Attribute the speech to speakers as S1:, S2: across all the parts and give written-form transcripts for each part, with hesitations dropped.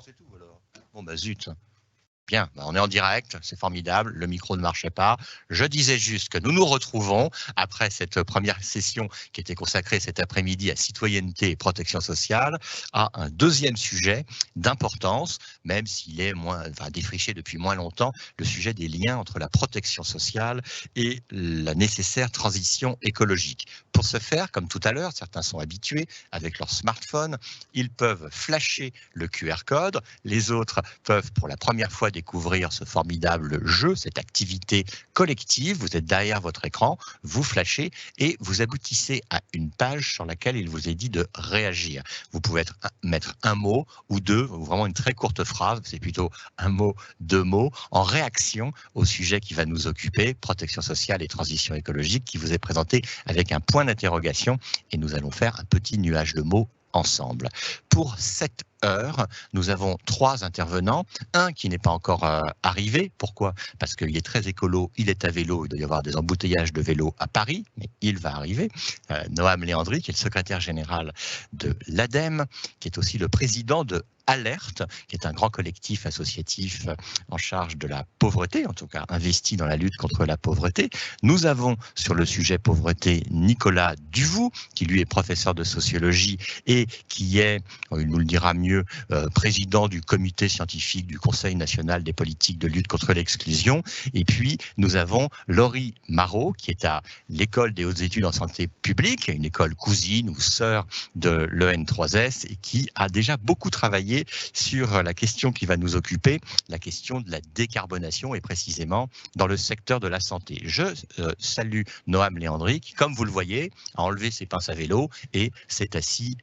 S1: comment c'est tout alors? Bon bah zut. Bien, on est en direct, c'est formidable, le micro ne marchait pas. Je disais juste que nous nous retrouvons après cette première session qui était consacrée cet après-midi à citoyenneté et protection sociale, à un deuxième sujet d'importance, même s'il est défriché depuis moins longtemps, le sujet des liens entre la protection sociale et la nécessaire transition écologique. Pour ce faire, comme tout à l'heure, certains sont habitués avec leur smartphone, ils peuvent flasher le QR code, les autres peuvent pour la première fois découvrir ce formidable jeu, cette activité collective. Vous êtes derrière votre écran, vous flashez et vous aboutissez à une page sur laquelle il vous est dit de réagir. Vous pouvez mettre un mot ou deux, ou vraiment une très courte phrase, c'est plutôt un mot, deux mots, en réaction au sujet qui va nous occuper, protection sociale et transition écologique, qui vous est présenté avec un point d'interrogation et nous allons faire un petit nuage de mots ensemble. Pour cette heure, nous avons 3 intervenants, un qui n'est pas encore arrivé. Pourquoi? Parce qu'il est très écolo, il est à vélo, il doit y avoir des embouteillages de vélo à Paris, mais il va arriver. Noam Léandri, qui est le secrétaire général de l'ADEME, qui est aussi le président de Alerte, qui est un grand collectif associatif en charge de la pauvreté, en tout cas investi dans la lutte contre la pauvreté. Nous avons sur le sujet pauvreté Nicolas Duvou, qui lui est professeur de sociologie et qui est, il nous le dira mieux, président du comité scientifique du Conseil national des politiques de lutte contre l'exclusion. Et puis nous avons Laurie Marot, qui est à l'école des hautes études en santé publique, une école cousine ou sœur de l'EN3S et qui a déjà beaucoup travaillé sur la question qui va nous occuper, la question de la décarbonation et précisément dans le secteur de la santé. Je salue Noam Léandri qui, comme vous le voyez, a enlevé ses pinces à vélo et s'est assis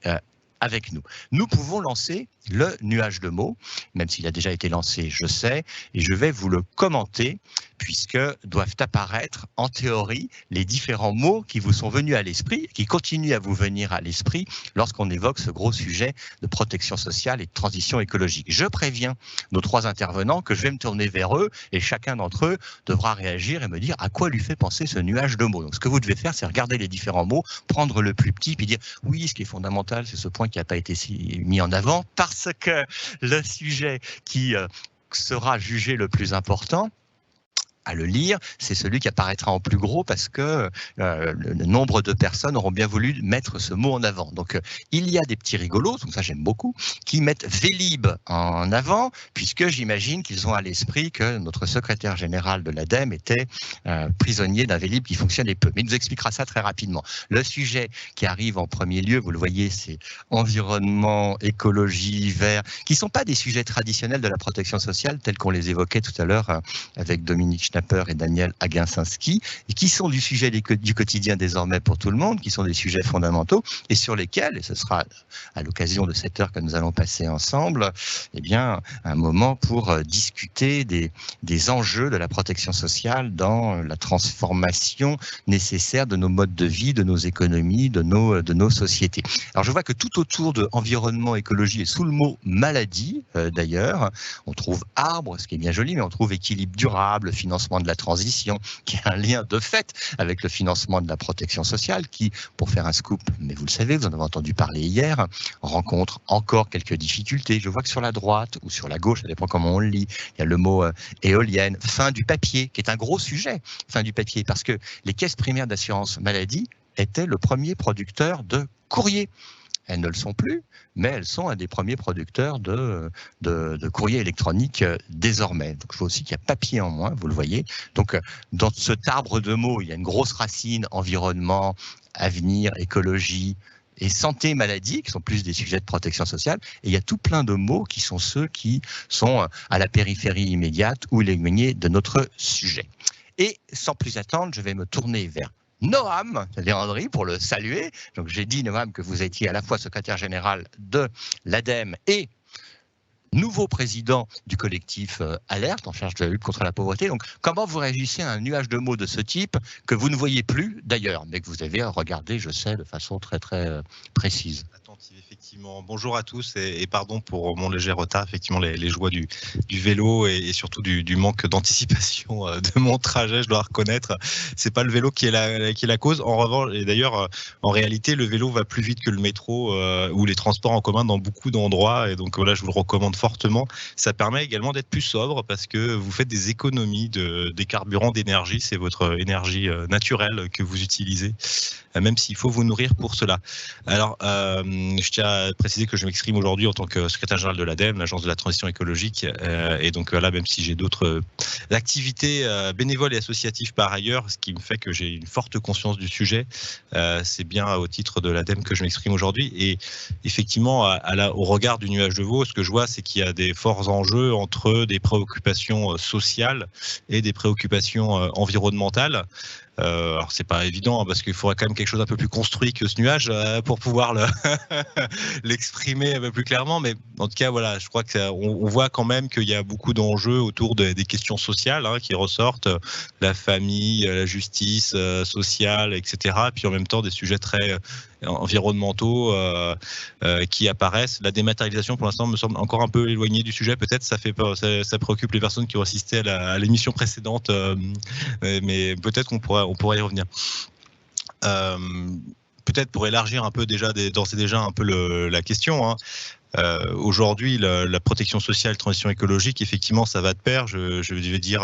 S1: avec nous. Nous pouvons lancer le nuage de mots, même s'il a déjà été lancé, je sais, et je vais vous le commenter, puisque doivent apparaître en théorie les différents mots qui vous sont venus à l'esprit, qui continuent à vous venir à l'esprit lorsqu'on évoque ce gros sujet de protection sociale et de transition écologique. Je préviens nos 3 intervenants que je vais me tourner vers eux et chacun d'entre eux devra réagir et me dire à quoi lui fait penser ce nuage de mots. Donc ce que vous devez faire, c'est regarder les différents mots, prendre le plus petit, puis dire oui, ce qui est fondamental, c'est ce point qui n'a pas été mis en avant, parce que le sujet qui sera jugé le plus important à le lire, c'est celui qui apparaîtra en plus gros parce que le nombre de personnes auront bien voulu mettre ce mot en avant. Donc il y a des petits rigolos, donc ça j'aime beaucoup, qui mettent Vélib en avant, puisque j'imagine qu'ils ont à l'esprit que notre secrétaire général de l'ADEME était prisonnier d'un Vélib qui fonctionnait peu. Mais il nous expliquera ça très rapidement. Le sujet qui arrive en premier lieu, vous le voyez, c'est environnement, écologie, vert, qui ne sont pas des sujets traditionnels de la protection sociale tels qu'on les évoquait tout à l'heure avec Dominique Schnapper et Daniel Aguinsinski, et qui sont du sujet du quotidien désormais pour tout le monde, qui sont des sujets fondamentaux et sur lesquels, et ce sera à l'occasion de cette heure que nous allons passer ensemble, eh bien, un moment pour discuter des enjeux de la protection sociale dans la transformation nécessaire de nos modes de vie, de nos économies, de nos sociétés. Alors je vois que tout autour de environnement, écologie et sous le mot maladie d'ailleurs, on trouve arbre, ce qui est bien joli, mais on trouve équilibre durable, financement de la transition, qui a un lien de fait avec le financement de la protection sociale, qui, pour faire un scoop, mais vous le savez, vous en avez entendu parler hier, rencontre encore quelques difficultés. Je vois que sur la droite ou sur la gauche, ça dépend comment on le lit, il y a le mot éolienne, fin du papier, qui est un gros sujet, fin du papier, parce que les caisses primaires d'assurance maladie étaient le premier producteur de courrier. Elles ne le sont plus, mais elles sont un des premiers producteurs de courrier électronique désormais. Donc je vois aussi qu'il y a papier en moins, vous le voyez. Donc dans cet arbre de mots, il y a une grosse racine environnement, avenir, écologie et santé, maladie, qui sont plus des sujets de protection sociale. Et il y a tout plein de mots qui sont ceux qui sont à la périphérie immédiate ou éloignés de notre sujet. Et sans plus attendre, je vais me tourner vers Noam Léandri pour le saluer. Donc j'ai dit, Noam, que vous étiez à la fois secrétaire général de l'ADEME et nouveau président du collectif Alerte en charge de la lutte contre la pauvreté. Donc comment vous réagissez à un nuage de mots de ce type que vous ne voyez plus d'ailleurs, mais que vous avez regardé, je sais, de façon très très précise?
S2: préventive, effectivement. Bonjour à tous et pardon pour mon léger retard. Effectivement, les joies du vélo et surtout du manque d'anticipation de mon trajet, je dois reconnaître. C'est pas le vélo qui est la cause. En revanche, et d'ailleurs, en réalité, le vélo va plus vite que le métro ou les transports en commun dans beaucoup d'endroits. Et donc voilà, je vous le recommande fortement. Ça permet également d'être plus sobre parce que vous faites des économies des carburants, d'énergie. C'est votre énergie naturelle que vous utilisez, même s'il faut vous nourrir pour cela. Alors, je tiens à préciser que je m'exprime aujourd'hui en tant que secrétaire général de l'ADEME, l'Agence de la transition écologique, et donc là, même si j'ai d'autres activités bénévoles et associatives par ailleurs, ce qui me fait que j'ai une forte conscience du sujet, c'est bien au titre de l'ADEME que je m'exprime aujourd'hui. Et effectivement, au regard du nuage de veau, ce que je vois, c'est qu'il y a des forts enjeux entre des préoccupations sociales et des préoccupations environnementales. Alors c'est pas évident parce qu'il faudrait quand même quelque chose d'un peu plus construit que ce nuage pour pouvoir l'exprimer un peu plus clairement, mais en tout cas voilà, je crois que on voit quand même qu'il y a beaucoup d'enjeux autour des questions sociales qui ressortent, la famille, la justice sociale, etc. Puis en même temps des sujets très environnementaux qui apparaissent. La dématérialisation pour l'instant me semble encore un peu éloignée du sujet, peut-être ça fait peur, ça préoccupe les personnes qui ont assisté à l'émission précédente, mais peut-être qu'on pourrait y revenir. Peut-être pour élargir un peu d'ores et déjà un peu la question. Aujourd'hui, la protection sociale, transition écologique, effectivement, ça va de pair. Je vais dire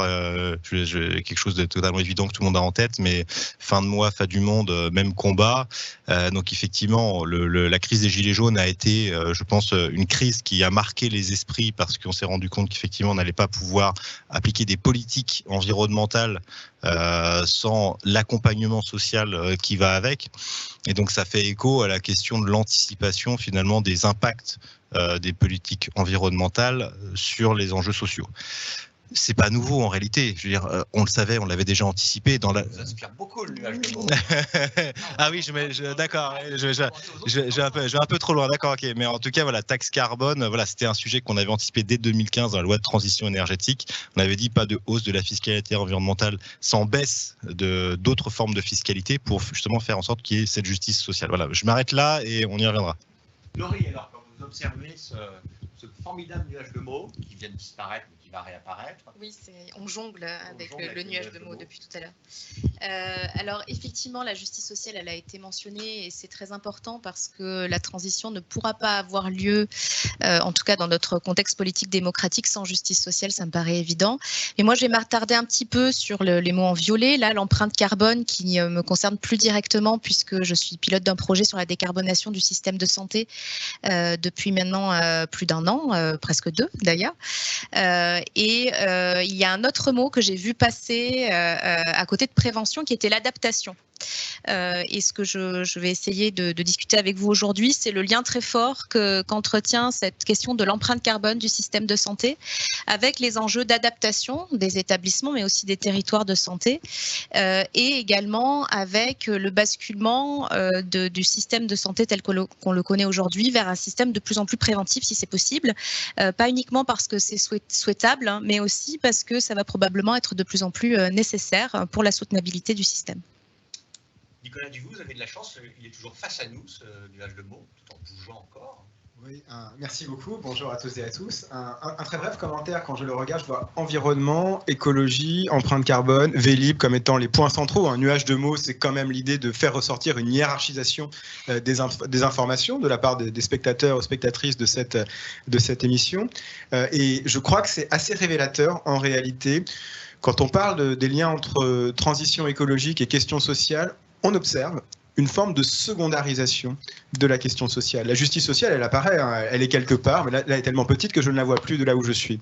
S2: quelque chose de totalement évident que tout le monde a en tête, mais fin de mois, fin du monde, même combat. Donc effectivement, la crise des Gilets jaunes a été, je pense, une crise qui a marqué les esprits parce qu'on s'est rendu compte qu'effectivement, on n'allait pas pouvoir appliquer des politiques environnementales sans l'accompagnement social qui va avec. Et donc ça fait écho à la question de l'anticipation finalement des impacts des politiques environnementales sur les enjeux sociaux. C'est pas nouveau en réalité. Je veux dire, on le savait, on l'avait déjà anticipé dans la.
S1: Ça inspire beaucoup le nuage de veau.
S2: Ah oui, d'accord. Je vais un peu trop loin. D'accord, ok. Mais en tout cas, voilà, taxe carbone. Voilà, c'était un sujet qu'on avait anticipé dès 2015 dans la loi de transition énergétique. On avait dit pas de hausse de la fiscalité environnementale sans baisse d'autres formes de fiscalité pour justement faire en sorte qu'il y ait cette justice sociale. Voilà, je m'arrête là et on y reviendra.
S1: Laurie, alors quand vous observez ce formidable nuage de mots qui vient de disparaître mais qui va réapparaître.
S3: Oui, on jongle avec le nuage de mots depuis tout à l'heure. Alors effectivement, la justice sociale, elle a été mentionnée et c'est très important parce que la transition ne pourra pas avoir lieu, en tout cas dans notre contexte politique démocratique, sans justice sociale, ça me paraît évident. Et moi, je vais m'attarder un petit peu sur les mots en violet. Là, l'empreinte carbone qui me concerne plus directement puisque je suis pilote d'un projet sur la décarbonation du système de santé depuis maintenant plus d'1 an. Presque 2 d'ailleurs. Il y a un autre mot que j'ai vu passer à côté de prévention qui était l'adaptation. Et ce que je vais essayer de discuter avec vous aujourd'hui, c'est le lien très fort qu'entretient cette question de l'empreinte carbone du système de santé avec les enjeux d'adaptation des établissements, mais aussi des territoires de santé, et également avec le basculement du système de santé tel qu'on le connaît aujourd'hui vers un système de plus en plus préventif, si c'est possible, pas uniquement parce que c'est souhaitable, mais aussi parce que ça va probablement être de plus en plus nécessaire pour la soutenabilité du système.
S1: Nicolas Duvaux, vous avez de la chance, il est toujours face à nous, ce nuage de mots, tout en bougeant encore.
S4: Oui, merci beaucoup, bonjour à tous et à tous. Un très bref commentaire, quand je le regarde, je vois environnement, écologie, empreinte carbone, Vélib comme étant les points centraux. Un nuage de mots, c'est quand même l'idée de faire ressortir une hiérarchisation des informations de la part des spectateurs ou spectatrices de cette émission. Et je crois que c'est assez révélateur en réalité. Quand on parle des liens entre transition écologique et questions sociales, on observe une forme de secondarisation de la question sociale. La justice sociale, elle apparaît, elle est quelque part, mais là, elle est tellement petite que je ne la vois plus de là où je suis.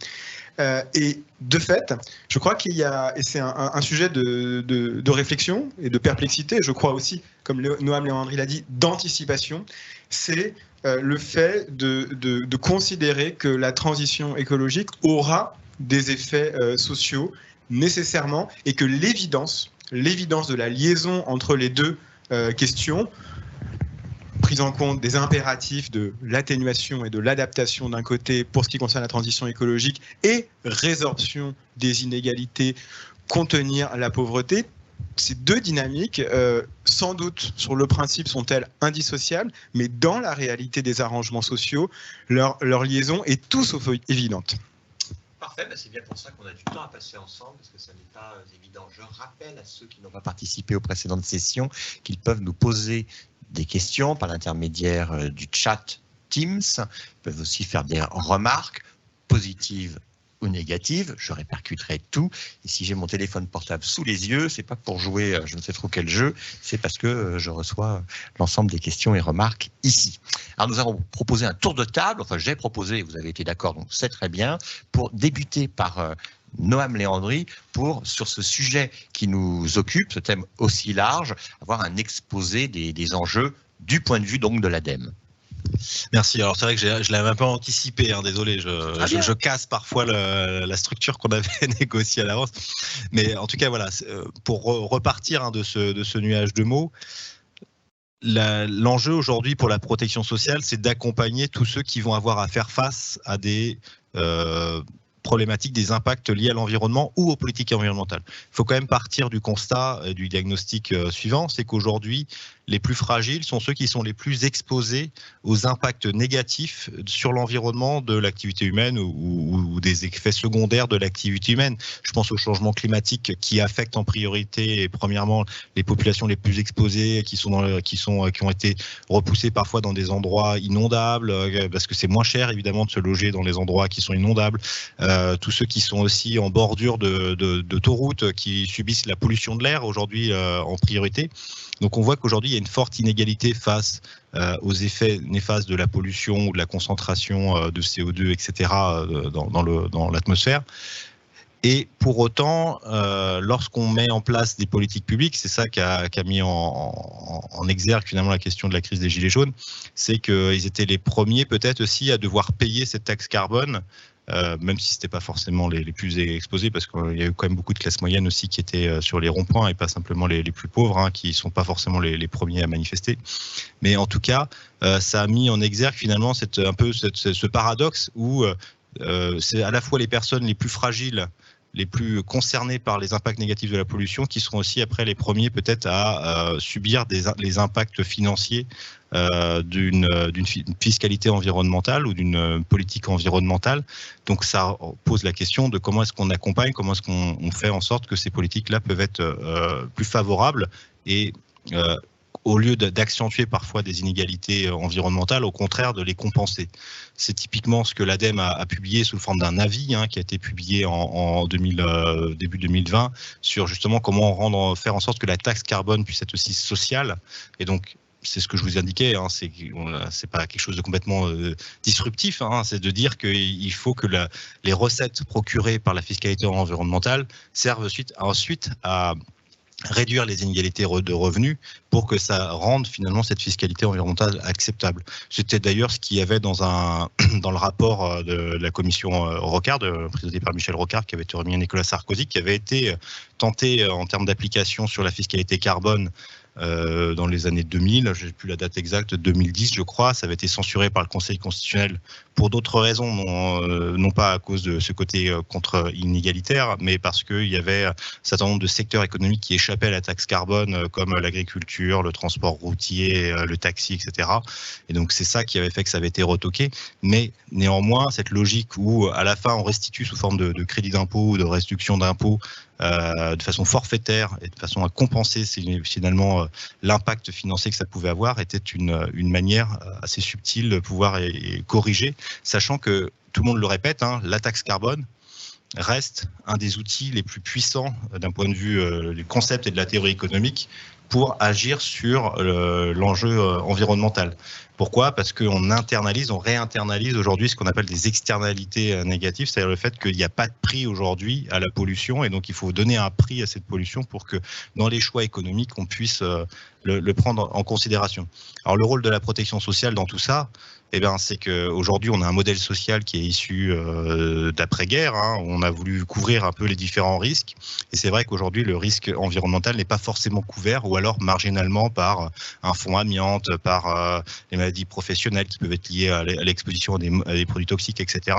S4: Et de fait, je crois qu'il y a, et c'est un sujet de réflexion et de perplexité, je crois aussi, comme Noam Léandri l'a dit, d'anticipation, c'est le fait de considérer que la transition écologique aura des effets sociaux nécessairement et que l'évidence de la liaison entre les deux questions, prise en compte des impératifs de l'atténuation et de l'adaptation d'un côté pour ce qui concerne la transition écologique et résorption des inégalités, contenir la pauvreté, ces deux dynamiques, sans doute sur le principe, sont-elles indissociables, mais dans la réalité des arrangements sociaux, leur liaison est tout sauf évidente.
S1: Parfait, c'est bien pour ça qu'on a du temps à passer ensemble, parce que ça n'est pas évident. Je rappelle à ceux qui n'ont pas participé aux précédentes sessions qu'ils peuvent nous poser des questions par l'intermédiaire du chat Teams. Ils peuvent aussi faire des remarques positives ou négatives. Je répercuterai tout. Et si j'ai mon téléphone portable sous les yeux, c'est pas pour jouer je ne sais trop quel jeu, c'est parce que je reçois l'ensemble des questions et remarques ici. Alors nous avons proposé un tour de table, enfin j'ai proposé, vous avez été d'accord, donc c'est très bien, pour débuter par Noam Léandri, pour, sur ce sujet qui nous occupe, ce thème aussi large, avoir un exposé des enjeux du point de vue donc de l'ADEME.
S2: Merci. Alors c'est vrai que je l'avais un peu anticipé, hein, désolé, je casse parfois la structure qu'on avait négociée à l'avance. Mais en tout cas, voilà, pour repartir de ce nuage de mots, l'enjeu aujourd'hui pour la protection sociale, c'est d'accompagner tous ceux qui vont avoir à faire face à des problématiques, des impacts liés à l'environnement ou aux politiques environnementales. Il faut quand même partir du constat et du diagnostic suivant, c'est qu'aujourd'hui, les plus fragiles sont ceux qui sont les plus exposés aux impacts négatifs sur l'environnement de l'activité humaine ou des effets secondaires de l'activité humaine. Je pense au changement climatique qui affecte en priorité et premièrement les populations les plus exposées qui ont été repoussées parfois dans des endroits inondables parce que c'est moins cher évidemment de se loger dans les endroits qui sont inondables. Tous ceux qui sont aussi en bordure d'autoroutes qui subissent la pollution de l'air aujourd'hui en priorité. Donc on voit qu'aujourd'hui, il y a une forte inégalité face aux effets néfastes de la pollution ou de la concentration de CO2, etc. dans l'atmosphère. Et pour autant, lorsqu'on met en place des politiques publiques, c'est ça qui a mis en exergue finalement la question de la crise des Gilets jaunes, c'est qu'ils étaient les premiers peut-être aussi à devoir payer cette taxe carbone, même si ce n'était pas forcément les plus exposés, parce qu'il y a eu quand même beaucoup de classes moyennes aussi qui étaient sur les ronds-points et pas simplement les plus pauvres, hein, qui ne sont pas forcément les premiers à manifester. Mais en tout cas, ça a mis en exergue finalement ce paradoxe où c'est à la fois les personnes les plus fragiles, les plus concernés par les impacts négatifs de la pollution, qui seront aussi après les premiers peut-être à subir les impacts financiers d'une fiscalité environnementale ou d'une politique environnementale. Donc ça pose la question de comment est-ce qu'on accompagne, comment est-ce qu'on fait en sorte que ces politiques-là peuvent être plus favorables et au lieu d'accentuer parfois des inégalités environnementales, au contraire de les compenser. C'est typiquement ce que l'ADEME a publié sous forme d'un avis qui a été publié en début 2020 sur justement comment faire en sorte que la taxe carbone puisse être aussi sociale. Et donc, c'est ce que je vous indiquais, c'est pas quelque chose de complètement disruptif, c'est de dire qu'il faut que les recettes procurées par la fiscalité environnementale servent ensuite à réduire les inégalités de revenus pour que ça rende finalement cette fiscalité environnementale acceptable. C'était d'ailleurs ce qu'il y avait dans le rapport de la commission Rocard, présidée par Michel Rocard, qui avait été remis à Nicolas Sarkozy, qui avait été tenté en termes d'application sur la fiscalité carbone dans les années 2000, je n'ai plus la date exacte, 2010 je crois, ça avait été censuré par le Conseil constitutionnel pour d'autres raisons, non pas à cause de ce côté contre-inégalitaire, mais parce qu'il y avait un certain nombre de secteurs économiques qui échappaient à la taxe carbone, comme l'agriculture, le transport routier, le taxi, etc. Et donc c'est ça qui avait fait que ça avait été retoqué, mais néanmoins cette logique où à la fin on restitue sous forme de crédit d'impôt ou de réduction d'impôt de façon forfaitaire et de façon à compenser finalement l'impact financier que ça pouvait avoir était une manière assez subtile de pouvoir corriger, sachant que, tout le monde le répète, la taxe carbone reste un des outils les plus puissants d'un point de vue du concept et de la théorie économique pour agir sur l'enjeu environnemental. Pourquoi? Parce qu'on on réinternalise aujourd'hui ce qu'on appelle des externalités négatives, c'est-à-dire le fait qu'il n'y a pas de prix aujourd'hui à la pollution et donc il faut donner un prix à cette pollution pour que dans les choix économiques, on puisse le prendre en considération. Alors le rôle de la protection sociale dans tout ça, c'est qu'aujourd'hui on a un modèle social qui est issu d'après-guerre, on a voulu couvrir un peu les différents risques et c'est vrai qu'aujourd'hui le risque environnemental n'est pas forcément couvert ou alors marginalement par un fonds amiante, par les maladies professionnelles qui peuvent être liées à l'exposition à des produits toxiques, etc.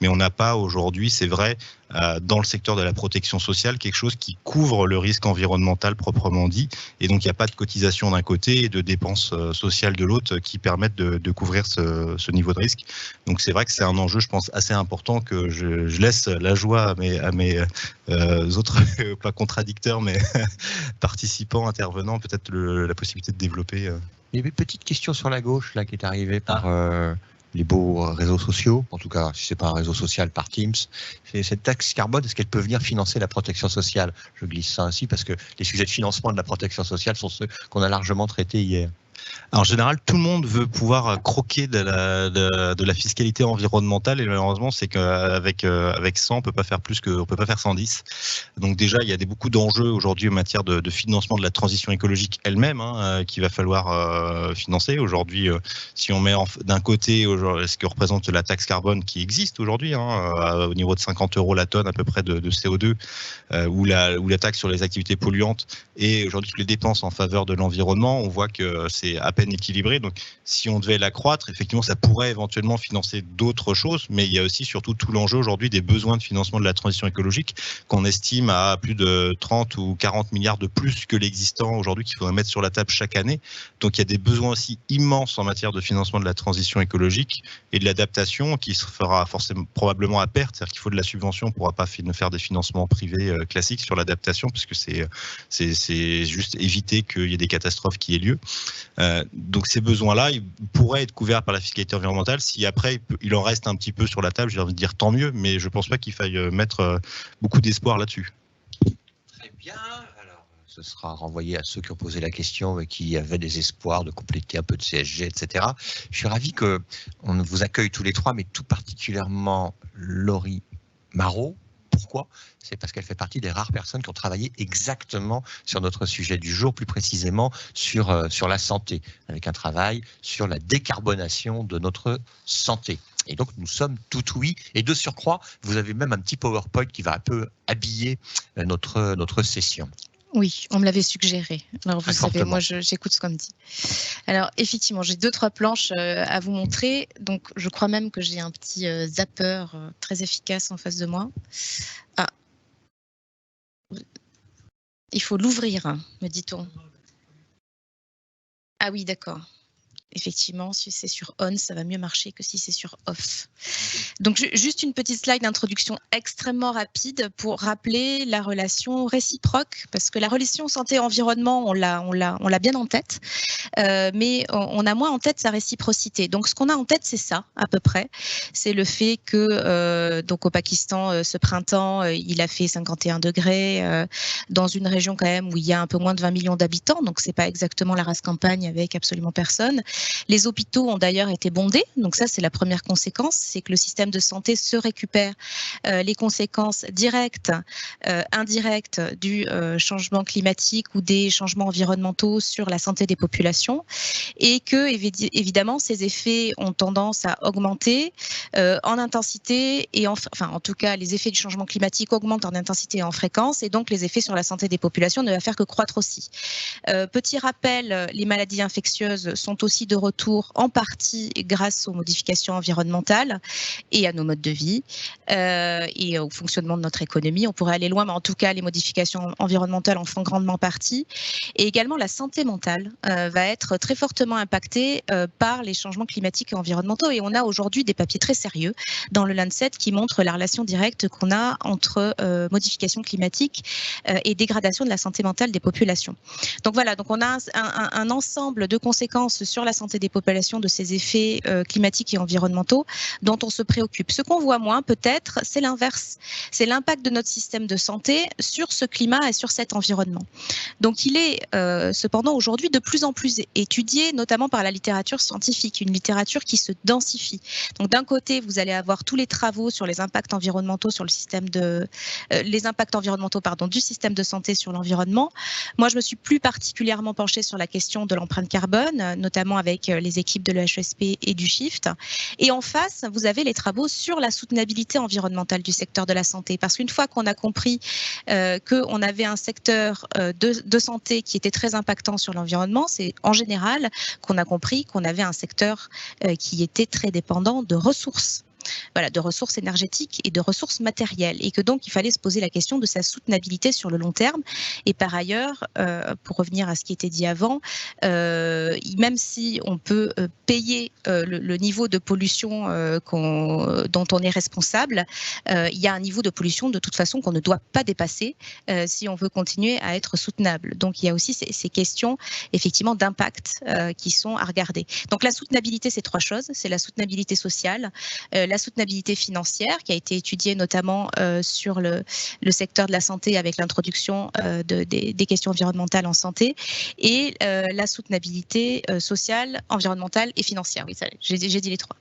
S2: Mais on n'a pas aujourd'hui, c'est vrai, dans le secteur de la protection sociale quelque chose qui couvre le risque environnemental proprement dit. Et donc, il n'y a pas de cotisation d'un côté et de dépenses sociales de l'autre qui permettent de couvrir ce niveau de risque. Donc, c'est vrai que c'est un enjeu, je pense, assez important que je laisse la joie à mes autres, pas contradicteurs, mais participants, intervenants, peut-être la possibilité de développer.
S1: Il y avait une petite question sur la gauche là qui est arrivée par les beaux réseaux sociaux, en tout cas si c'est pas un réseau social par Teams. C'est cette taxe carbone, est-ce qu'elle peut venir financer la protection sociale? Je glisse ça ainsi parce que les sujets de financement de la protection sociale sont ceux qu'on a largement traités hier.
S2: En général, tout le monde veut pouvoir croquer de la fiscalité environnementale et malheureusement, c'est qu'avec 100, on peut pas faire plus on peut pas faire 110. Donc déjà, il y a beaucoup d'enjeux aujourd'hui en matière de financement de la transition écologique elle-même qu'il va falloir financer. Aujourd'hui, si on met d'un côté ce que représente la taxe carbone qui existe aujourd'hui, au niveau de 50 € la tonne à peu près de CO2, ou la taxe sur les activités polluantes, et aujourd'hui toutes les dépenses en faveur de l'environnement, on voit que c'est à peine équilibré. Donc, si on devait l'accroître, effectivement, ça pourrait éventuellement financer d'autres choses, mais il y a aussi surtout tout l'enjeu aujourd'hui des besoins de financement de la transition écologique qu'on estime à plus de 30 ou 40 milliards de plus que l'existant aujourd'hui qu'il faudrait mettre sur la table chaque année. Donc, il y a des besoins aussi immenses en matière de financement de la transition écologique et de l'adaptation qui se fera forcément probablement à perte. C'est-à-dire qu'il faut de la subvention, on ne pourra pas faire des financements privés classiques sur l'adaptation puisque c'est juste éviter qu'il y ait des catastrophes qui aient lieu. Donc ces besoins-là, ils pourraient être couverts par la fiscalité environnementale. Si après, il en reste un petit peu sur la table, j'ai envie de dire tant mieux, mais je ne pense pas qu'il faille mettre beaucoup d'espoir là-dessus.
S1: Très bien. Alors, ce sera renvoyé à ceux qui ont posé la question et qui avaient des espoirs de compléter un peu de CSG, etc. Je suis ravi qu'on vous accueille tous les trois, mais tout particulièrement Laurie Marot. Pourquoi? C'est parce qu'elle fait partie des rares personnes qui ont travaillé exactement sur notre sujet du jour, plus précisément sur la santé, avec un travail sur la décarbonation de notre santé. Et donc, nous sommes tout oui. Et de surcroît, vous avez même un petit PowerPoint qui va un peu habiller notre session.
S3: Oui, on me l'avait suggéré. Alors, vous savez, moi, j'écoute ce qu'on me dit. Alors, effectivement, j'ai 2-3 planches à vous montrer. Donc, je crois même que j'ai un petit zapper très efficace en face de moi. Ah. Il faut l'ouvrir, me dit-on. Ah oui, d'accord. Effectivement, si c'est sur on, ça va mieux marcher que si c'est sur off. Donc, juste une petite slide d'introduction extrêmement rapide pour rappeler la relation réciproque, parce que la relation santé-environnement, on l'a bien en tête, mais on a moins en tête sa réciprocité. Donc, ce qu'on a en tête, c'est ça, à peu près. C'est le fait que, donc au Pakistan, ce printemps, il a fait 51 degrés, dans une région quand même où il y a un peu moins de 20 millions d'habitants, donc c'est pas exactement la race campagne avec absolument personne. Les hôpitaux ont d'ailleurs été bondés, donc ça c'est la première conséquence, c'est que le système de santé se récupère les conséquences directes, indirectes du changement climatique ou des changements environnementaux sur la santé des populations, et que évidemment ces effets ont tendance à augmenter en intensité et en tout cas les effets du changement climatique augmentent en intensité et en fréquence, et donc les effets sur la santé des populations ne va faire que croître aussi. Petit rappel, les maladies infectieuses sont aussi de retour en partie grâce aux modifications environnementales et à nos modes de vie et au fonctionnement de notre économie. On pourrait aller loin, mais en tout cas, les modifications environnementales en font grandement partie. Et également, la santé mentale va être très fortement impactée par les changements climatiques et environnementaux. Et on a aujourd'hui des papiers très sérieux dans le Lancet qui montrent la relation directe qu'on a entre modification climatique et dégradation de la santé mentale des populations. Donc voilà, donc on a un ensemble de conséquences sur la santé des populations de ces effets climatiques et environnementaux dont on se préoccupe. Ce qu'on voit moins peut-être, c'est l'inverse. C'est l'impact de notre système de santé sur ce climat et sur cet environnement. Donc il est cependant aujourd'hui de plus en plus étudié, notamment par la littérature scientifique, une littérature qui se densifie. Donc d'un côté, vous allez avoir tous les travaux sur les impacts environnementaux sur le système du système de santé sur l'environnement. Moi, je me suis plus particulièrement penchée sur la question de l'empreinte carbone, notamment avec les équipes de l'EHESP et du SHIFT. Et en face, vous avez les travaux sur la soutenabilité environnementale du secteur de la santé. Parce qu'une fois qu'on a compris qu'on avait un secteur de santé qui était très impactant sur l'environnement, c'est en général qu'on a compris qu'on avait un secteur qui était très dépendant de ressources.
S5: voilà, de ressources énergétiques et de ressources matérielles, et que donc il fallait se poser la question de sa soutenabilité sur le long terme. Et par ailleurs, pour revenir à ce qui était dit avant, même si on peut payer le niveau de pollution dont on est responsable, il y a un niveau de pollution de toute façon qu'on ne doit pas dépasser si on veut continuer à être soutenable. Donc il y a aussi ces questions effectivement d'impact qui sont à regarder. Donc la soutenabilité, c'est 3 choses. C'est la soutenabilité sociale, la soutenabilité financière qui a été étudiée notamment sur le secteur de la santé avec l'introduction des questions environnementales en santé, et la soutenabilité sociale, environnementale et financière. Oui, j'ai dit les 3.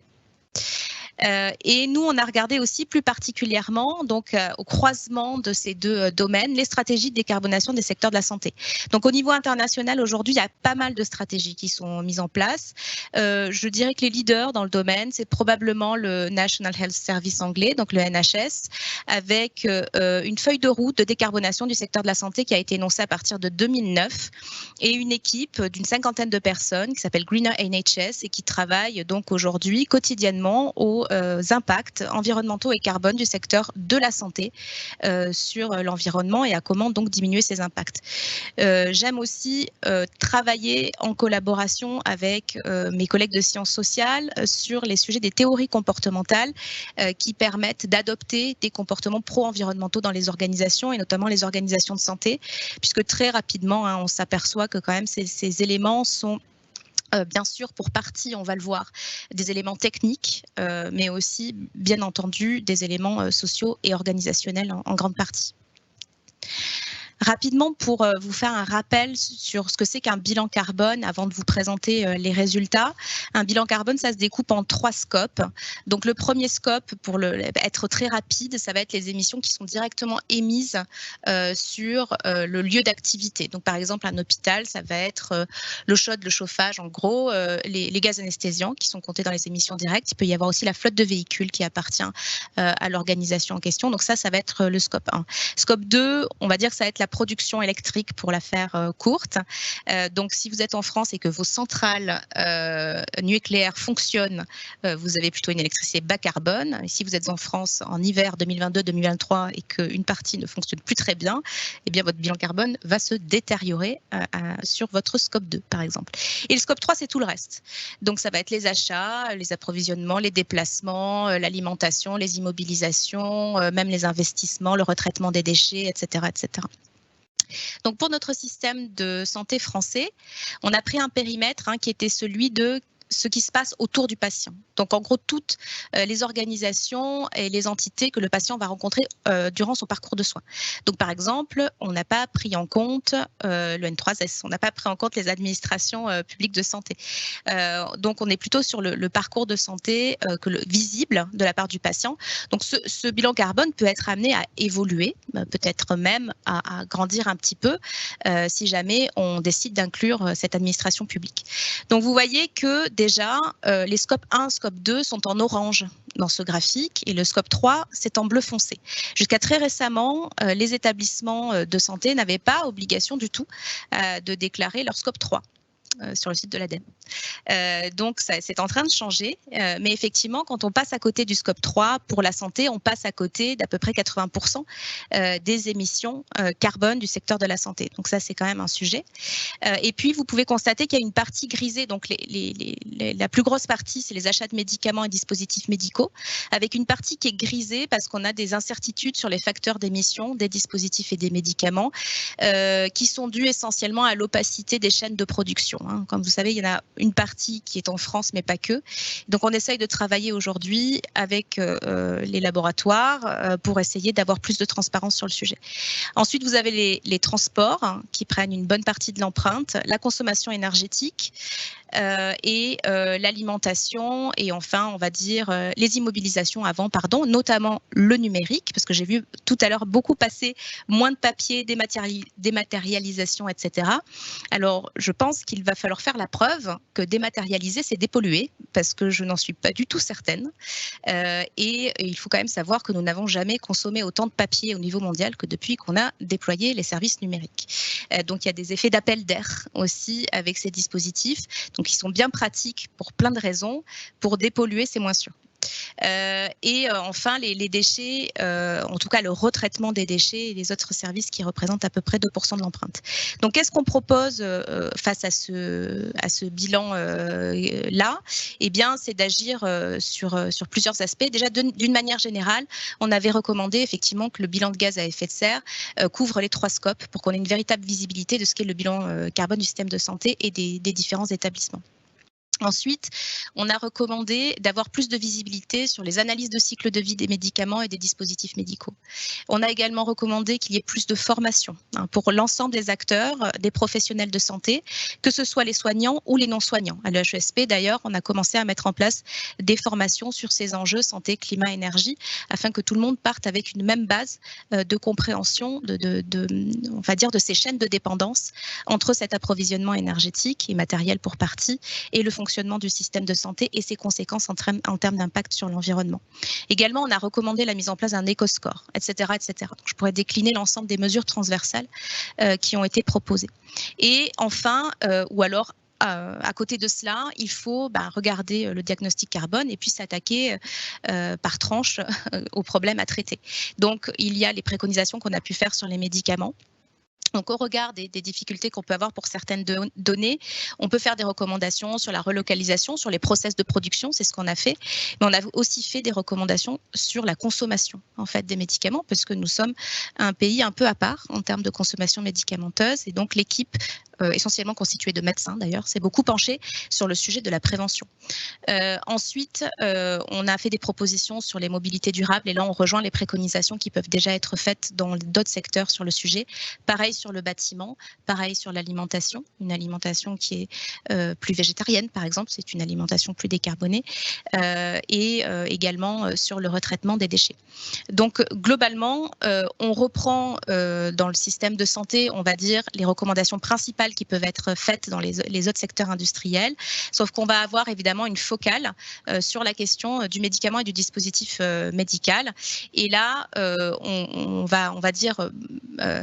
S5: Et nous, on a regardé aussi plus particulièrement donc, au croisement de ces 2 domaines, les stratégies de décarbonation des secteurs de la santé. Donc au niveau international, aujourd'hui, il y a pas mal de stratégies qui sont mises en place. Je dirais que les leaders dans le domaine, c'est probablement le National Health Service anglais, donc le NHS, avec une feuille de route de décarbonation du secteur de la santé qui a été énoncée à partir de 2009, et une équipe d'une 50aine de personnes qui s'appelle Greener NHS et qui travaille donc aujourd'hui quotidiennement aux impacts environnementaux et carbone du secteur de la santé sur l'environnement et à comment donc diminuer ces impacts. J'aime aussi travailler en collaboration avec mes collègues de sciences sociales sur les sujets des théories comportementales qui permettent d'adopter des comportements pro-environnementaux dans les organisations et notamment les organisations de santé, puisque très rapidement on s'aperçoit que quand même ces éléments sont bien sûr, pour partie, on va le voir, des éléments techniques, mais aussi, bien entendu, des éléments sociaux et organisationnels en grande partie. Rapidement, pour vous faire un rappel sur ce que c'est qu'un bilan carbone avant de vous présenter les résultats. Un bilan carbone, ça se découpe en 3 scopes. Donc le premier scope, pour être très rapide, ça va être les émissions qui sont directement émises sur le lieu d'activité. Donc par exemple, un hôpital, ça va être l'eau chaude, le chauffage, en gros, les gaz anesthésiants qui sont comptés dans les émissions directes. Il peut y avoir aussi la flotte de véhicules qui appartient à l'organisation en question. Donc ça va être le scope 1. Scope 2, on va dire que ça va être la production électrique pour la faire courte. Donc si vous êtes en France et que vos centrales nucléaires fonctionnent, vous avez plutôt une électricité bas carbone. Et si vous êtes en France en hiver 2022-2023 et qu'une partie ne fonctionne plus très bien, eh bien votre bilan carbone va se détériorer sur votre scope 2 par exemple. Et le scope 3, c'est tout le reste. Donc ça va être les achats, les approvisionnements, les déplacements, l'alimentation, les immobilisations, même les investissements, le retraitement des déchets, etc., etc. Donc pour notre système de santé français, on a pris un périmètre qui était celui de ce qui se passe autour du patient. Donc en gros, toutes les organisations et les entités que le patient va rencontrer durant son parcours de soins. Donc par exemple, on n'a pas pris en compte le N3S, on n'a pas pris en compte les administrations publiques de santé. Donc on est plutôt sur le parcours de santé visible de la part du patient. Donc ce bilan carbone peut être amené à évoluer, peut-être même à grandir un petit peu si jamais on décide d'inclure cette administration publique. Donc vous voyez que déjà, les scopes 1, scope 2 sont en orange dans ce graphique et le scope 3, c'est en bleu foncé. Jusqu'à très récemment, les établissements de santé n'avaient pas obligation du tout de déclarer leur scope 3. Sur le site de l'ADEME. Donc, c'est en train de changer. Mais effectivement, quand on passe à côté du scope 3 pour la santé, on passe à côté d'à peu près 80% des émissions carbone du secteur de la santé. Donc ça, c'est quand même un sujet. Et puis, vous pouvez constater qu'il y a une partie grisée. Donc, la plus grosse partie, c'est les achats de médicaments et dispositifs médicaux, avec une partie qui est grisée parce qu'on a des incertitudes sur les facteurs d'émission des dispositifs et des médicaments qui sont dus essentiellement à l'opacité des chaînes de production. Comme vous savez, il y en a une partie qui est en France, mais pas que. Donc, on essaye de travailler aujourd'hui avec les laboratoires pour essayer d'avoir plus de transparence sur le sujet. Ensuite, vous avez les transports qui prennent une bonne partie de l'empreinte, la consommation énergétique et l'alimentation et enfin, on va dire les immobilisations notamment le numérique, parce que j'ai vu tout à l'heure beaucoup passer moins de papier, dématérialisation, etc. Alors, je pense qu'il va falloir faire la preuve que dématérialiser, c'est dépolluer, parce que je n'en suis pas du tout certaine. Et il faut quand même savoir que nous n'avons jamais consommé autant de papier au niveau mondial que depuis qu'on a déployé les services numériques. Donc, il y a des effets d'appel d'air aussi avec ces dispositifs. Donc, ils sont bien pratiques pour plein de raisons. Pour dépolluer, c'est moins sûr. Enfin, les déchets, en tout cas le retraitement des déchets et les autres services qui représentent à peu près 2% de l'empreinte. Donc, qu'est-ce qu'on propose face à ce bilan-là? Eh bien, c'est d'agir sur plusieurs aspects. Déjà, d'une manière générale, on avait recommandé effectivement que le bilan de gaz à effet de serre couvre les 3 scopes pour qu'on ait une véritable visibilité de ce qu'est le bilan carbone du système de santé et des différents établissements. Ensuite, on a recommandé d'avoir plus de visibilité sur les analyses de cycle de vie des médicaments et des dispositifs médicaux. On a également recommandé qu'il y ait plus de formation pour l'ensemble des acteurs, des professionnels de santé, que ce soit les soignants ou les non-soignants. À l'EHESP, d'ailleurs, on a commencé à mettre en place des formations sur ces enjeux santé, climat, énergie, afin que tout le monde parte avec une même base de compréhension on va dire de ces chaînes de dépendance entre cet approvisionnement énergétique et matériel pour partie et le fonctionnement du système de santé et ses conséquences en termes d'impact sur l'environnement. Également, on a recommandé la mise en place d'un éco-score, etc., etc. Donc, je pourrais décliner l'ensemble des mesures transversales qui ont été proposées. Et enfin, ou alors, à côté de cela, il faut regarder le diagnostic carbone et puis s'attaquer par tranche aux problèmes à traiter. Donc, il y a les préconisations qu'on a pu faire sur les médicaments. Donc, au regard des difficultés qu'on peut avoir pour certaines données, on peut faire des recommandations sur la relocalisation, sur les process de production, c'est ce qu'on a fait. Mais on a aussi fait des recommandations sur la consommation en fait, des médicaments, parce que nous sommes un pays un peu à part en termes de consommation médicamenteuse. Et donc, l'équipe, essentiellement constituée de médecins d'ailleurs, s'est beaucoup penchée sur le sujet de la prévention. Ensuite, on a fait des propositions sur les mobilités durables. Et là, on rejoint les préconisations qui peuvent déjà être faites dans d'autres secteurs sur le sujet. Pareil sur le bâtiment, pareil sur l'alimentation, une alimentation qui est plus végétarienne par exemple, c'est une alimentation plus décarbonée, et également sur le retraitement des déchets. Donc globalement, on reprend dans le système de santé, on va dire, les recommandations principales qui peuvent être faites dans les autres secteurs industriels, sauf qu'on va avoir évidemment une focale sur la question du médicament et du dispositif médical. Et là, on va dire